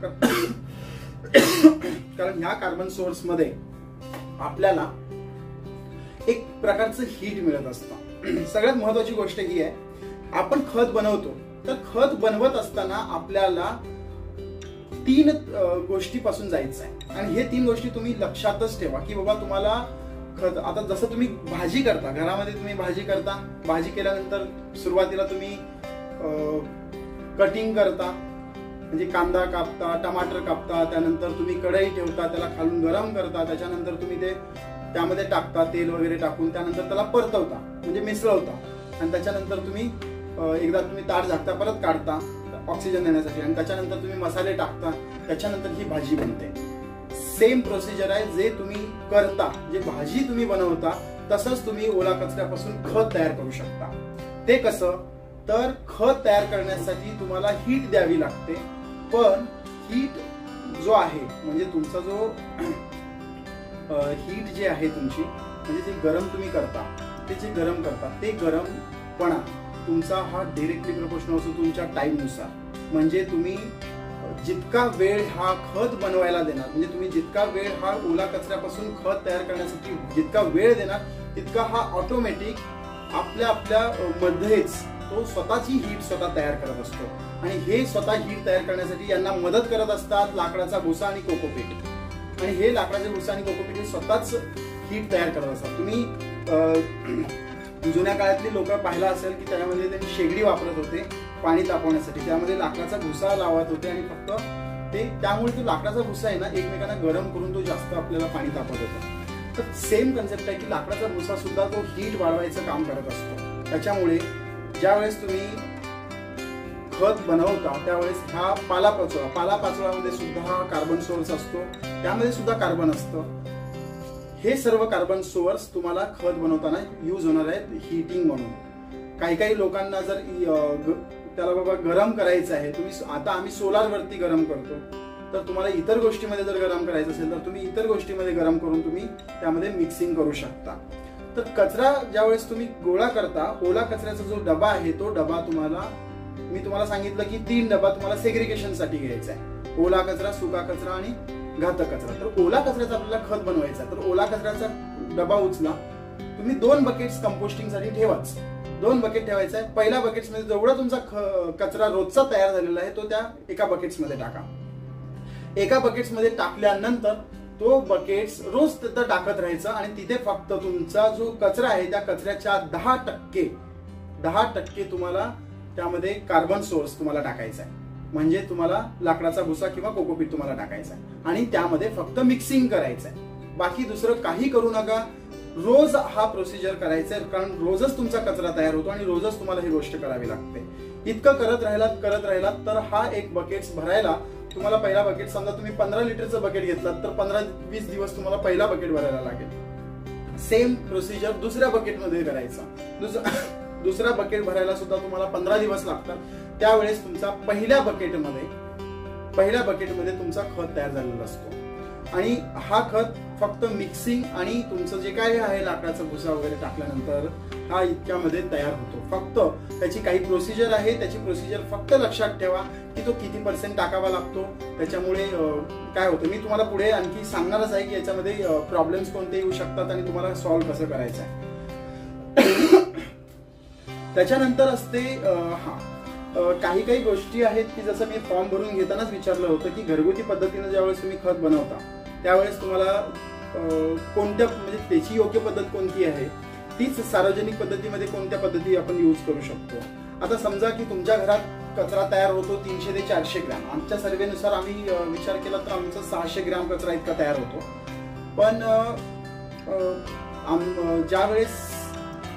कारण ह्या कार्बन सोर्स मध्ये आपल्याला एक प्रकारचं हीट मिळत असतं. सगळ्यात महत्वाची गोष्ट ही आहे, आपण खत बनवतो तर खत बनवत असताना आपल्याला 3 गोष्टीपासून जायचं आहे आणि हे 3 गोष्टी तुम्ही लक्षातच ठेवा की बाबा तुम्हाला खत. आता जसं तुम्ही भाजी करता, घरामध्ये तुम्ही भाजी करता, भाजी केल्यानंतर सुरुवातीला तुम्ही कटिंग करता, म्हणजे कांदा कापता, टमाटर कापता, त्यानंतर तुम्ही कढई ठेवता, त्याला खालून गरम करता, त्याच्यानंतर तुम्ही ते त्यामध्ये टाकता तेल वगैरे टाकून, त्यानंतर त्याला परतवता म्हणजे मिसळवता आणि त्याच्यानंतर तुम्ही एकदा तुम्ही ताट झाकता परत काढता ऑक्सिजन देण्यासाठी आणि त्याच्यानंतर तुम्ही मसाले टाकता, त्याच्यानंतर ही भाजी बनते. सेम प्रोसिजर आहे जे तुम्ही करता, जे भाजी तुम्ही बनवता तसंच तुम्ही ओला कचऱ्यापासून खत तयार करू शकता. ते कसं, तर खत तयार करण्यासाठी तुम्हाला हीट द्यावी लागते. पण हीट जो आहे म्हणजे तुमचा जो हीट जे आहे तुमची, म्हणजे जे गरम तुम्ही करता, ते जे गरम करता ते गरमपणा तुमचा हा डिरेक्टली प्रोपोर्शनल असतो तुमच्या टाईमनुसार. म्हणजे तुम्ही जितका वेळ हा खत बनवायला देणार, म्हणजे तुम्ही जितका वेळ हा ओला कचऱ्यापासून खत तयार करण्यासाठी जितका वेळ देणार, तितका हा ऑटोमॅटिक आपल्या मध्येच तो स्वतःची हीट स्वतः तयार करत असतो. आणि हे स्वतः हीट तयार करण्यासाठी यांना मदत करत असतात लाकडाचा भुसा आणि कोकोपीट. आणि हे लाकडाचे भुसा आणि कोकोपीट हे स्वतःच हीट तयार करत असतात. तुम्ही जुन्या काळातली लोक पाहिला असेल की त्यामध्ये त्यांनी शेगडी वापरत होते पाणी तापवण्यासाठी. त्यामध्ये लाकडाचा भुसा लावत होते आणि फक्त ते, त्यामुळे तो लाकडाचा भुसा आहे ना एकमेकांना गरम करून तो जास्त आपल्याला पाणी तापवत होता. तर सेम कन्सेप्ट आहे की लाकडाचा भुसा सुद्धा तो हीट वाढवायचं काम करत असतो. त्याच्यामुळे ज्यावेळेस तुम्ही खत बनवता त्यावेळेस हा पालापाचोळ्यामध्ये सुद्धा हा कार्बन सोर्स असतो, त्यामध्ये सुद्धा कार्बन असतं. हे सर्व कार्बन सोर्स तुम्हाला खत बनवताना यूज होणार आहेत हीटिंग म्हणून. काही लोकांना जर त्याला बाबा गरम करायचं आहे, आता आम्ही सोलार वरती गरम करतो, तर तुम्हाला इतर गोष्टीमध्ये जर गरम करायचं असेल तर तुम्ही इतर गोष्टीमध्ये गरम करून तुम्ही त्यामध्ये मिक्सिंग करू शकता. तर कचरा ज्यावेळेस तुम्ही गोळा करता, ओला कचऱ्याचा जो डबा आहे तो डबा मी तुम्हाला सांगितलं की 3 डबा तुम्हाला सेग्रिगेशन साठी घ्यायचा आहे. ओला कचरा, सुका कचरा आणि घातक कचरा. तर ओला कचऱ्याचा आपल्याला खत बनवायचा, तर ओला कचऱ्याचा डबा उचला, तुम्ही 2 बकेट्स कंपोस्टिंग साठी ठेवाच. 2 बकेट ठेवायचा आहे. पहिल्या बकेट्स मध्ये जेवढा तुमचा कचरा रोजचा तयार झालेला आहे तो त्या एका बकेट्स मध्ये टाका. एका बकेट्स मध्ये टाकल्यानंतर तो बकेट्स रोज तिथं टाकत राहायचं आणि तिथे फक्त तुमचा जो कचरा आहे त्या कचऱ्याच्या 10% तुम्हाला त्यामध्ये कार्बन सोर्स तुम्हाला टाकायचा आहे. म्हणजे तुम्हाला लाकडाचा भुसा किंवा कोकोपीट तुम्हाला टाकायचा आहे आणि त्यामध्ये फक्त मिक्सिंग करायचं आहे. बाकी दुसरं काही करू नका. रोज हा प्रोसिजर करायचा आहे, कारण रोजच तुमचा कचरा तयार होतो आणि रोजच तुम्हाला ही गोष्ट करावी लागते. इतकं करत राहिलात तर हा एक बकेट्स भरायला तुम्हाला पहिला बकेट, समजा तुम्ही 15 लिटरचं बकेट घेतलात तर 15-20 दिवस तुम्हाला पहिला बकेट भरायला लागेल. सेम प्रोसिजर दुसऱ्या बकेटमध्ये करायचा. दुसरा बकेट भरायला सुद्धा तुम्हाला 15 दिवस लागतात. त्यावेळेस तुमचा पहिल्या बकेटमध्ये तुमचा खत तयार झालेला असतो. आणि हा खत फक्त मिक्सिंग आणि तुमचं जे काय आहे लाकडाचा भुसा वगैरे टाकल्यानंतर हा इतक्यामध्ये तयार होतो. फक्त त्याची काही प्रोसिजर आहे, त्याची प्रोसिजर फक्त लक्षात ठेवा की तो किती % टाकावा लागतो. त्याच्यामुळे काय होतं मी तुम्हाला पुढे आणखी सांगणारच आहे की याच्यामध्ये प्रॉब्लेम्स कोणते येऊ शकतात आणि तुम्हाला सॉल्व्ह कसं करायचं आहे. त्याच्यानंतर असते काही गोष्टी आहेत की जसं मी फॉर्म भरून घेतानाच विचारलं होतं की घरगुती पद्धतीने ज्यावेळेस तुम्ही खत बनवता त्यावेळेस तुम्हाला कोणत्या, म्हणजे त्याची योग्य पद्धत कोणती आहे, तीच सार्वजनिक पद्धतीमध्ये कोणत्या पद्धती आपण यूज करू शकतो. आता समजा की तुमच्या घरात कचरा तयार होतो 300 ते 400 ग्रॅम. आमच्या सर्वेनुसार आम्ही विचार केला तर आमचा 600 ग्रॅम कचरा इतका तयार होतो. पण ज्यावेळेस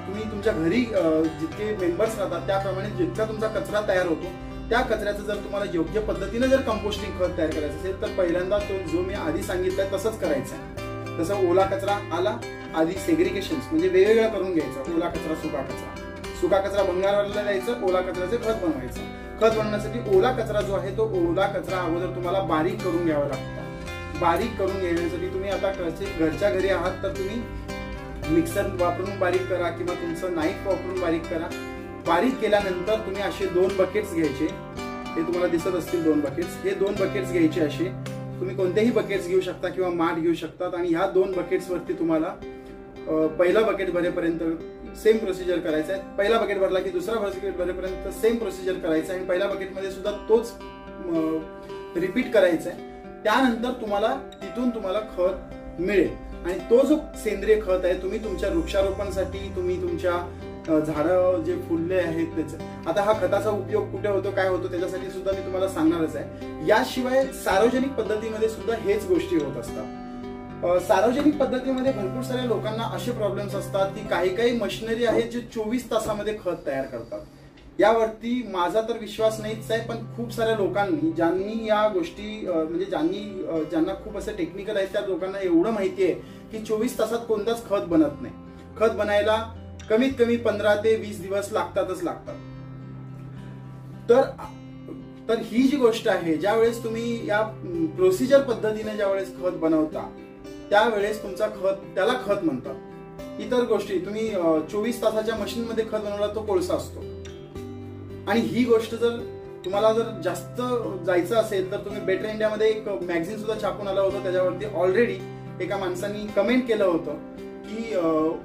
तुम्ही तुमच्या घरी जितके मेंबर्स राहतात त्याप्रमाणे जितका तुमचा कचरा तयार होतो त्या कचऱ्याचं जर तुम्हाला योग्य पद्धतीने जर कंपोस्टिंग खत तयार करायचं असेल तर पहिल्यांदा तो जो मी आधी सांगितलंय तसंच करायचं आहे. जसं ओला कचरा आला, आधी सेग्रिगेशन म्हणजे वेगवेगळा करून घ्यायचा. ओला कचरा, सुका कचरा भंगारला द्यायचं, ओला कचऱ्याचे खत बनवायचं. खत बनवण्यासाठी ओला कचरा जो आहे तो ओला कचरा अगोदर तुम्हाला बारीक करून घ्यावा लागतो. बारीक करून घेण्यासाठी तुम्ही आता घरच्या घरी आहात तर तुम्ही मिक्सर वापरून बारीक करा किंवा तुमचं नाईफ वापरून बारीक करा. बारीक केल्यानंतर तुम्ही असे 2 बकेट्स घ्यायचे. हे तुम्हाला दिसत असतील 2 बकेट्स. हे 2 बकेट्स घ्यायचे. असे तुम्ही कोणतेही बकेट्स घेऊ शकता किंवा माठ घेऊ शकतात. आणि ह्या 2 बकेट्स वरती तुम्हाला पहिला बकेट भरेपर्यंत सेम प्रोसिजर करायचा आहे. पहिला बकेट भरला की दुसरा बकेट भरेपर्यंत सेम प्रोसिजर करायचं आहे. आणि पहिल्या बकेटमध्ये सुद्धा तोच रिपीट करायचा आहे. त्यानंतर तिथून तुम्हाला खत मिळेल. आणि तो जो सेंद्रिय खत आहे तुम्ही तुमच्या वृक्षारोपणासाठी, तुम्ही तुमच्या झाडं जे फुलले आहेत त्याचं, आता हा खताचा उपयोग कुठे होतो, काय होतो त्याच्यासाठी सुद्धा मी तुम्हाला सांगणारच आहे. याशिवाय सार्वजनिक पद्धतीमध्ये सुद्धा हेच गोष्टी होत असतात. सार्वजनिक पद्धतीमध्ये भरपूर साऱ्या लोकांना असे प्रॉब्लेम्स असतात की काही मशिनरी आहेत जे 24 तासामध्ये खत तयार करतात. यावरती माझा तर विश्वास नाहीच आहे, पण खूप साऱ्या लोकांनी ज्यांनी या गोष्टी म्हणजे ज्यांना खूप असं टेक्निकल आहे त्या लोकांना एवढं माहिती आहे की 24 तासात कोणताच खत बनत नाही. खत बनायला कमीत कमी 15 ते 20 दिवस लागतातच लागतात. तर ही जी गोष्ट आहे, ज्यावेळेस तुम्ही या प्रोसिजर पद्धतीने ज्यावेळेस खत बनवता त्यावेळेस तुमचा त्याला खत म्हणतात. इतर गोष्टी तुम्ही 24 तासाच्या मशीन मध्ये खत बनवला तो कोळसा असतो. आणि ही गोष्ट जर तुम्हाला जर जास्त जायचं असेल तर तुम्ही बेटर इंडियामध्ये एक मॅगझिन सुद्धा छापून आलं होतं. त्याच्यावरती ऑलरेडी एका माणसाने कमेंट केलं होतं की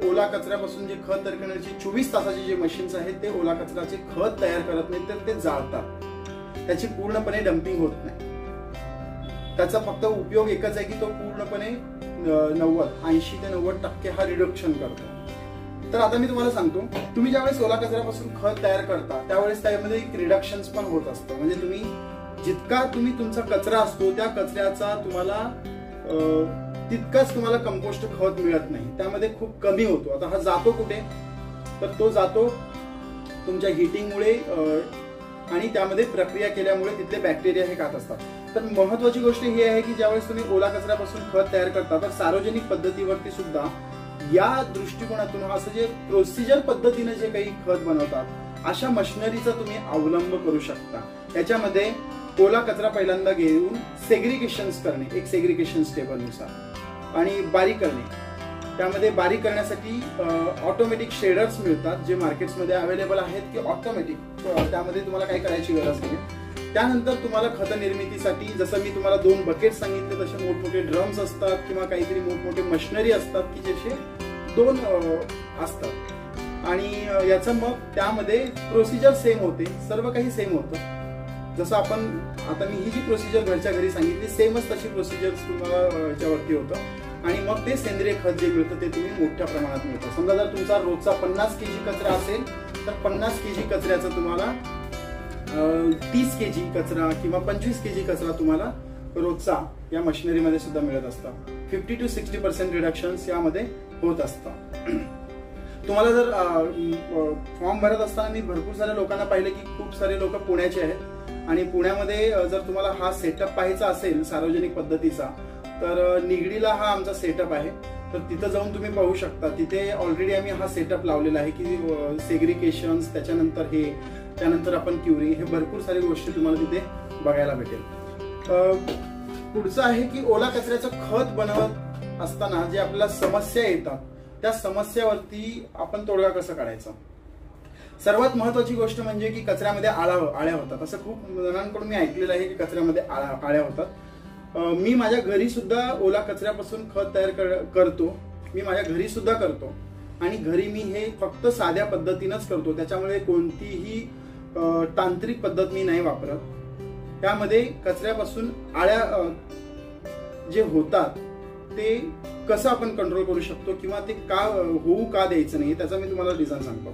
ओला कचऱ्यापासून जे खत तयार करण्याची 24 तासाचे जे मशीन्स आहेत ते ओला कचऱ्याचे खत तयार करत नाही, तर ते जाळतात. त्याची पूर्णपणे डम्पिंग होत नाही. त्याचा फक्त उपयोग एकच आहे की तो पूर्णपणे 80 ते 90% हा रिडक्शन करतो. तर आता मी तुम्हाला सांगतो, तुम्ही ज्यावेळेस ओला कचऱ्यापासून खत तयार करता त्यावेळेस त्यामध्ये एक रिडक्शन पण होत असतं. म्हणजे तुम्ही जितका तुमचा कचरा असतो त्या कचऱ्याचा तुम्हाला तितकाच तुम्हाला कंपोस्ट खत मिळत नाही, त्यामध्ये खूप कमी होतो. आता हा जातो कुठे, तर तो जातो तुमच्या हिटिंगमुळे आणि त्यामध्ये प्रक्रिया केल्यामुळे तिथले बॅक्टेरिया हे खात असतात. तर महत्वाची गोष्ट ही आहे की ज्यावेळेस तुम्ही ओला कचऱ्यापासून खत तयार करता तर सार्वजनिक पद्धतीवरती सुद्धा या दृष्टिकोनातून असं जे प्रोसिजर पद्धतीने जे काही खत बनवतात अशा मशिनरीचा तुम्ही अवलंब करू शकता. याच्यामध्ये ओला कचरा पहिल्यांदा घेऊन सेग्रिगेशन करणे, एक सेग्रिगेशन टेबलनुसार, आणि बारीक करणे. त्यामध्ये बारीक करण्यासाठी ऑटोमॅटिक शेडर्स मिळतात जे मार्केट्समध्ये अवेलेबल आहेत की ऑटोमॅटिक, त्यामध्ये तुम्हाला काही करायची गरज नाही. त्यानंतर तुम्हाला खत निर्मितीसाठी जसं मी तुम्हाला 2 बकेट सांगितले तसे मोठमोठे ड्रम्स असतात किंवा काहीतरी मोठमोठे मशिनरी असतात की जसे 2 असतात. आणि याचं मग त्यामध्ये प्रोसिजर सेम होते, सर्व काही सेम होतं. जसं आपण आता मी ही जी प्रोसिजर घरच्या घरी सांगितली सेमच तशी प्रोसिजर तुम्हाला याच्यावरती होतं. आणि मग ते सेंद्रिय खत जे मिळतं ते तुम्ही मोठ्या प्रमाणात मिळतं. समजा जर तुमचा रोजचा 50 kg कचरा असेल तर 50 kg कचऱ्याचं तुम्हाला 30 kg कचरा किंवा 25 kg कचरा तुम्हाला रोजचा या मशिनरीमध्ये सुद्धा मिळत असतात. 50 to 60% रिडक्शन्स यामध्ये होत असतात. तुम्हाला जर फॉर्म भरत असताना मी भरपूर साऱ्या लोकांना पाहिले की खूप सारे लोक पुण्याचे आहेत आणि पुण्यामध्ये जर तुम्हाला हा सेटअप पाहायचा असेल सार्वजनिक पद्धतीचा तर निगडीला हा आमचा सेटअप आहे. तर तिथं जाऊन तुम्ही पाहू शकता. तिथे ऑलरेडी आम्ही हा सेटअप लावलेला आहे की सेग्रिगेशन, त्याच्यानंतर त्यानंतर आपण क्युरिंग, हे भरपूर सारी गोष्टी तुम्हाला तिथे बघायला भेटेल. पुढचं आहे की ओला कचऱ्याचं खत बनवत असताना जे आपल्याला समस्या येतात त्या समस्यावरती आपण तोडगा कसा काढायचा. सर्वात महत्वाची गोष्ट म्हणजे की कचऱ्यामध्ये आळ्या होतात. असं खूप जणांकडून मी ऐकलेलं आहे की कचऱ्यामध्ये आळ्या होतात. मी माझ्या घरी सुद्धा ओला कचऱ्यापासून खत तयार करतो. मी माझ्या घरी सुद्धा करतो आणि घरी मी हे फक्त साध्या पद्धतीनंच करतो. त्याच्यामुळे कोणतीही तांत्रिक पद्धत मी नाही वापरत. त्यामध्ये कचऱ्यापासून आळ्या जे होतात ते कसं आपण कंट्रोल करू शकतो किंवा ते होऊ का द्यायचं नाही त्याचा मी तुम्हाला रिझन सांगतो.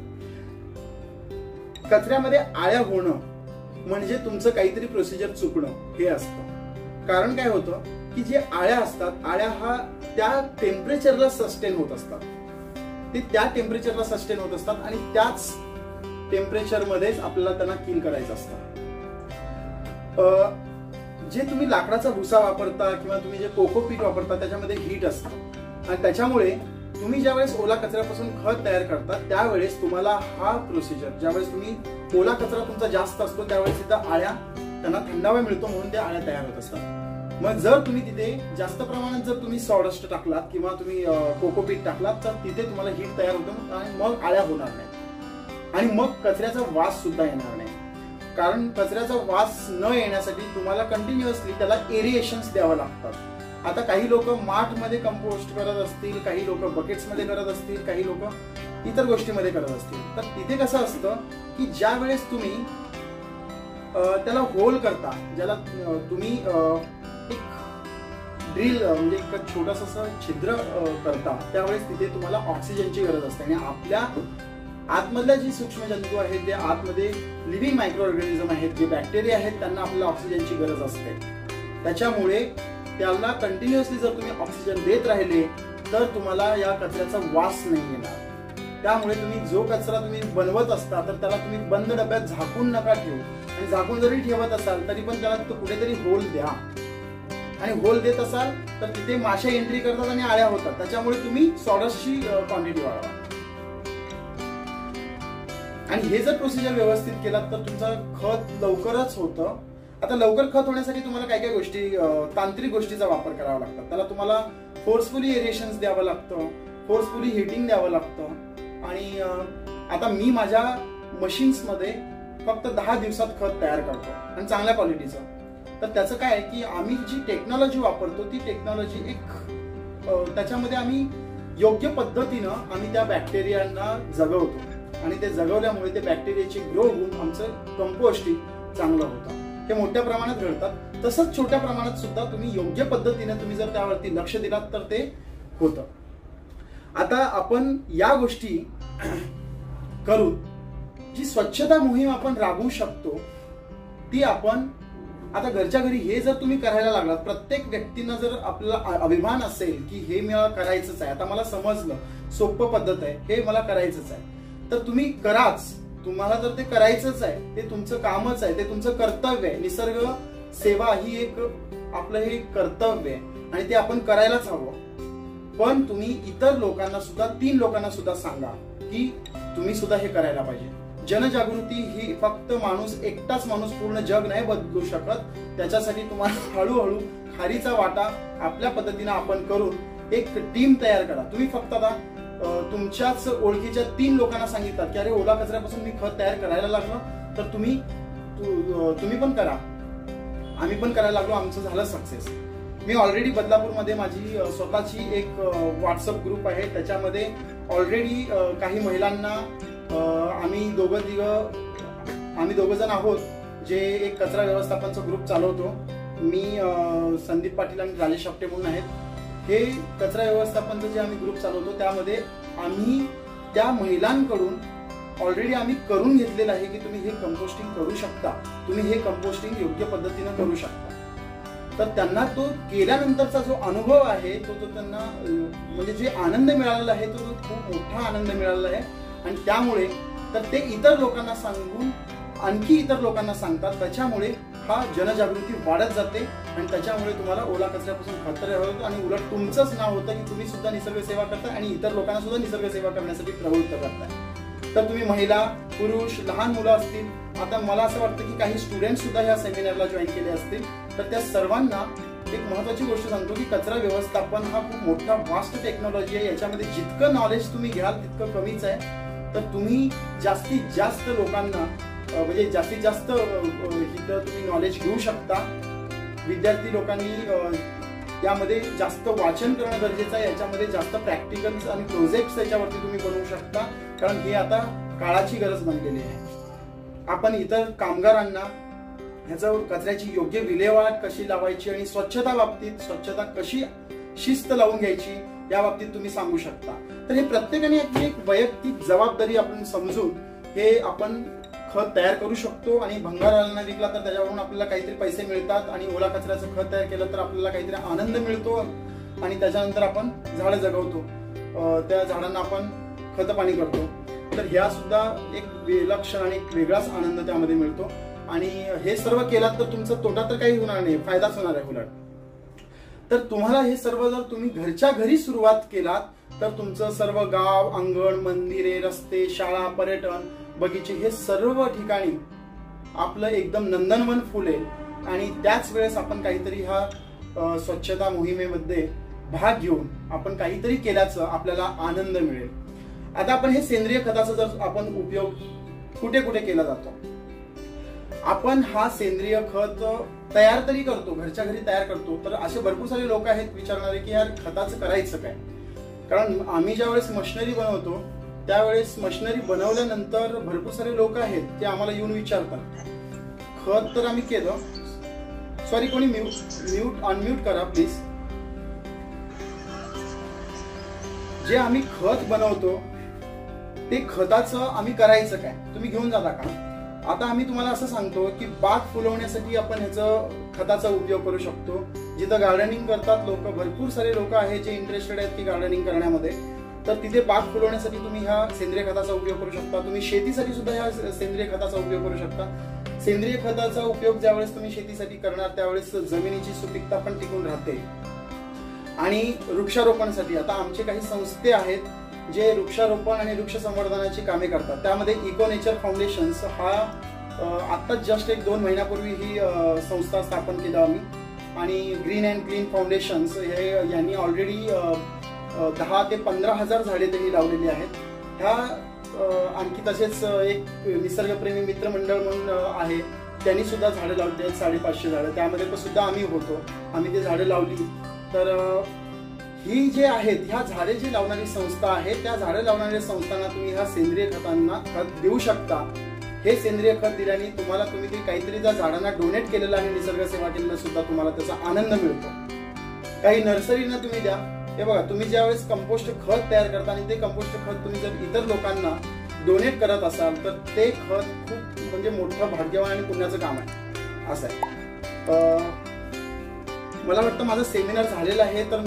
कचऱ्यामध्ये आळ्या होणं म्हणजे तुमचं काहीतरी प्रोसिजर चुकणं हे असतं. कारण काय होतं की जे आळ्या असतात, आळ्या हा त्या टेम्परेचरला सस्टेन होत असतात. ते त्या टेम्परेचरला सस्टेन होत असतात आणि त्याच टेम्परेचर मध्येच आपल्याला त्यांना किल करायचं असतं. जे तुम्ही लाकडाचा भुसा वापरता किंवा तुम्ही जे कोकोपीट वापरता त्याच्यामध्ये हीट असतं आणि त्याच्यामुळे तुम्ही ज्यावेळेस ओला कचऱ्यापासून खत तयार करता त्यावेळेस तुम्हाला हा प्रोसिजर, ज्यावेळेस तुम्ही ओला कचरा तुमचा जास्त असतो त्यावेळेस तिथं आळ्या त्यांना थंडावा मिळतो म्हणून त्या आळ्या तयार होत असतात. मग जर तुम्ही तिथे जास्त प्रमाणात जर तुम्ही सॉडस्ट टाकलात किंवा तुम्ही कोकोपीट टाकलात तर तिथे तुम्हाला हीट तयार होतं आणि मग आळ्या होणार नाही आणि मग कचऱ्याचा वास सुद्धा येणार नाही. कारण कचऱ्याचा वास न येण्यासाठी तुम्हाला कंटिन्युअसली त्याला एरिएशन्स द्यावं लागतात. आता काही लोक माठ मध्ये कंपोस्ट करत असतील, काही लोक बकेट्स मध्ये करत असतील, काही लोक इतर गोष्टीमध्ये करत असतील. तर तिथे कसं असतं की ज्या वेळेस तुम्ही त्याला होल करता, ज्याला तुम्ही एक ड्रिल म्हणजे एक छोटंसं छिद्र करता त्यावेळेस तिथे तुम्हाला ऑक्सिजनची गरज असते आणि आपल्या आतमधल्या जी सूक्ष्म जंतू आहेत ते आतमध्ये लिव्हिंग मायक्रो ऑर्गॅनिझम आहेत, जे बॅक्टेरिया आहेत त्यांना आपल्याला ऑक्सिजनची गरज असते. त्याच्यामुळे त्याला कंटिन्युअसली जर तुम्ही ऑक्सिजन देत राहिले तर तुम्हाला या कचऱ्याचा वास नाही येणार. त्यामुळे तुम्ही जो कचरा तुम्ही बनवत असता तर त्याला तुम्ही बंद डब्यात झाकून नका ठेवू आणि झाकून जरी ठेवत असाल तरी पण त्याला कुठेतरी होल द्या आणि होल देत असाल तर तिथे माशा एंट्री करतात आणि आळ्या होतात. त्याच्यामुळे तुम्ही सॉडस्टची क्वांटिटी वाढवा आणि हे जर प्रोसिजर व्यवस्थित केलात तर तुमचं खत लवकरच होतं. आता लवकर खत होण्यासाठी तुम्हाला काय काय गोष्टी तांत्रिक गोष्टीचा वापर करावा लागतात. त्याला तुम्हाला फोर्सफुली एरेशन्स द्यावं लागतं, फोर्सफुली हिटिंग द्यावं लागतं. आणि आता मी माझ्या मशीन्समध्ये फक्त 10 दिवसात खत तयार करतो आणि चांगल्या क्वालिटीचं. तर त्याचं काय आहे की आम्ही जी टेक्नॉलॉजी वापरतो ती टेक्नॉलॉजी त्याच्यामध्ये आम्ही योग्य पद्धतीनं आम्ही त्या बॅक्टेरियांना जगवतो आणि ते जगवल्यामुळे ते बॅक्टेरियाची ग्रो होऊन आमचं कंपोस्टिंग चांगलं होतं. हे मोठ्या प्रमाणात घडतात. तसंच छोट्या प्रमाणात सुद्धा तुम्ही योग्य पद्धतीने तुम्ही जर त्यावरती लक्ष दिलात तर ते होतं. आता आपण या गोष्टी करून जी स्वच्छता मोहीम आपण राबवू शकतो ती आपण आता घरच्या घरी हे जर तुम्ही करायला लागलात, प्रत्येक व्यक्तींना जर आपल्याला अभिमान असेल की हे मला करायचंच आहे, आता मला समजलं, सोपं पद्धत आहे, हे मला करायचंच आहे, तर तुम्ही कराच. तुम्हाला जर ते करायचंच आहे, ते तुमचं कामच आहे, ते तुमचं कर्तव्य आहे. निसर्ग सेवा ही एक आपलं हे कर्तव्य आहे आणि ते आपण करायलाच हवं. पण तुम्ही इतर लोकांना सुद्धा, 3 लोकांना सुद्धा सांगा की तुम्ही सुद्धा हे करायला पाहिजे. जनजागृती ही फक्त एकटाच माणूस पूर्ण जग नाही बदलू शकत. त्याच्यासाठी तुम्हाला हळूहळू खारीचा वाटा आपल्या पद्धतीने आपण करून एक टीम तयार करा. तुम्ही फक्त आता तुमच्याच ओळखीच्या 3 लोकांना सांगितलं की अरे ओला कचऱ्यापासून मी खत तयार करायला लागलो, तर तुम्ही पण करा. आम्ही पण करायला लागलो, आमचं झालं सक्सेस. मी ऑलरेडी बदलापूरमध्ये माझी स्वतःची एक व्हॉट्सअप ग्रुप आहे. त्याच्यामध्ये ऑलरेडी काही महिलांना आम्ही दोघं जण आहोत जे एक कचरा व्यवस्थापनचा ग्रुप चालवतो. मी संदीप पाटील आणि राजेश आपटे म्हणून आहेत. हे कचरा व्यवस्थापनचं जे आम्ही ग्रुप चालवतो त्यामध्ये आम्ही त्या महिलांकडून ऑलरेडी आम्ही करून घेतलेलं आहे की तुम्ही हे कंपोस्टिंग करू शकता, तुम्ही हे कंपोस्टिंग योग्य पद्धतीने करू शकता. तर त्यांना तो केल्यानंतरचा जो अनुभव आहे तो त्यांना म्हणजे जे आनंद मिळालेला आहे तो खूप मोठा आनंद मिळालेला आहे. आणि त्यामुळे तर ते इतर लोकांना सांगून आणखी इतर लोकांना सांगतात. त्याच्यामुळे हा जनजागृती वाढत जाते आणि त्याच्यामुळे तुम्हाला ओला कचऱ्यापासून खत तयार होतं आणि उलट तुमचंच नाव होतं की तुम्ही सुद्धा निसर्ग सेवा करताय आणि इतर लोकांना सुद्धा निसर्ग सेवा करण्यासाठी प्रवृत्त करताय. तर तुम्ही महिला, पुरुष, लहान मुलं असतील, आता मला असं वाटतं की काही स्टुडंट सुद्धा या सेमिनारला जॉईन केले असतील, तर त्या सर्वांना एक महत्वाची गोष्ट सांगतो की कचरा व्यवस्थापन हा खूप मोठा वास्ट टेक्नॉलॉजी आहे. याच्यामध्ये जितकं नॉलेज तुम्ही घ्याल तितकं कमीच आहे. तर तुम्ही जास्तीत जास्त लोकांना म्हणजे जास्तीत जास्त इथं तुम्ही नॉलेज घेऊ शकता. विद्यार्थी लोकांनी यामध्ये जास्त वाचन करणं गरजेचं आहे. याच्यामध्ये जास्त प्रॅक्टिकल्स आणि प्रोजेक्ट्स याच्यावरती तुम्ही बनवू शकता, कारण हे आता काळाची गरज बनलेली आहे. आपण इतर कामगारांना ह्याचं कचऱ्याची योग्य विल्हेवाट कशी लावायची आणि स्वच्छता कशी शिस्त लावून घ्यायची या बाबतीत तुम्ही सांगू शकता. तर हे प्रत्येकाने आपली एक वैयक्तिक जबाबदारी आपण समजून हे आपण खत तयार करू शकतो. आणि भंगाराला विकला तर त्याच्यावरून आपल्याला काहीतरी पैसे मिळतात आणि ओला कचऱ्याचं खत तयार केलं तर आपल्याला काहीतरी आनंद मिळतो आणि त्याच्यानंतर आपण झाडं जगवतो, त्या झाडांना आपण खत पाणी करतो. तर ह्या सुद्धा एक विलक्षण आणि एक वेगळाच आनंद त्यामध्ये मिळतो. आणि हे सर्व केलात तर तुमचा तोटा तर काही होणार नाही, फायदाच होणार आहे उलट. तर तुम्हाला हे सर्व जर तुम्ही घरच्या घरी सुरुवात केलात तर तुमचं सर्व गाव, अंगण, मंदिरे, रस्ते, शाळा, पर्यटन, बगीचे हे सर्व ठिकाणी आपलं एकदम नंदनवन फुलेल. आणि त्याच वेळेस आपण काहीतरी हा स्वच्छता मोहिमेमध्ये भाग घेऊन आपण काहीतरी केल्याचं आपल्याला आनंद मिळेल. आता आपण हे सेंद्रिय खताचा जर आपण उपयोग कुठे कुठे केला जातो, आपण हा सेंद्रिय खत तयार तरी करतो, घरच्या घरी तयार करतो. तर असे भरपूर सारे लोक आहेत विचारणारे की यार खताचं करायचं काय. कारण आम्ही ज्यावेळेस मशिनरी बनवतो त्यावेळेस मशिनरी बनवल्यानंतर भरपूर सारे लोक आहेत ते आम्हाला येऊन विचारतात खत तर आम्ही केलं. सॉरी, कोणी अनम्यूट करा प्लीज. जे आम्ही खत बनवतो ते खताचं आम्ही करायचं काय, तुम्ही घेऊन जाता का. आता आम्ही तुम्हाला असं सांगतो की बाग फुलवण्यासाठी आपण ह्याचं खताचा उपयोग करू शकतो. जिथं गार्डनिंग करतात लोक, भरपूर सारे लोक आहेत जे इंटरेस्टेड आहेत की गार्डनिंग करण्यामध्ये, तर तिथे बाग फुलवण्यासाठी तुम्ही ह्या सेंद्रिय खताचा उपयोग करू शकता. तुम्ही शेतीसाठी सुद्धा ह्या सेंद्रिय खताचा उपयोग करू शकता. सेंद्रिय खताचा उपयोग ज्यावेळेस तुम्ही शेतीसाठी करणार त्यावेळेस जमिनीची सुपीकता पण टिकून राहते. आणि वृक्षारोपणासाठी आता आमचे काही संस्थे आहेत जे वृक्षारोपण आणि वृक्ष संवर्धनाची कामे करतात. त्यामध्ये इको नेचर फाउंडेशन्स हा आत्ताच जस्ट 1-2 महिन्यापूर्वी ही संस्था स्थापन केली आम्ही. आणि ग्रीन अँड क्लीन फाउंडेशन्स हे यांनी ऑलरेडी 10 ते 15,000 झाडे त्यांनी लावलेली आहेत. ह्या आणखी तसेच एक निसर्गप्रेमी मित्रमंडळ म्हणून आहे, त्यांनी सुद्धा झाडं लावली आहेत 550 झाडं. त्यामध्ये सुद्धा आम्ही होतो, आम्ही ते झाडं लावली. तर ही जे आहेत ह्या झाडे जी लावणारी संस्था आहे, त्या झाडं लावणाऱ्या संस्थांना तुम्ही ह्या सेंद्रिय खतांना खत देऊ शकता. हे सेंद्रिय खत दिल्याने तुम्हाला तुम्ही ते काहीतरी त्या झाडांना डोनेट केलेलं आणि निसर्ग सेवा केलेलं सुद्धा तुम्हाला त्याचा आनंद मिळतो. काही नर्सरीना तुम्ही द्या. हे बघा, तुम्ही ज्यावेळेस कंपोस्ट खत तयार करता आणि ते कंपोस्ट खत तुम्ही जर इतर लोकांना डोनेट करत असाल तर ते खत खूप म्हणजे मोठं भाग्यवान आणि पुण्याचं काम आहे. असं आहे. मला वाटतं माझं सेमिनार झालेलं आहे. तर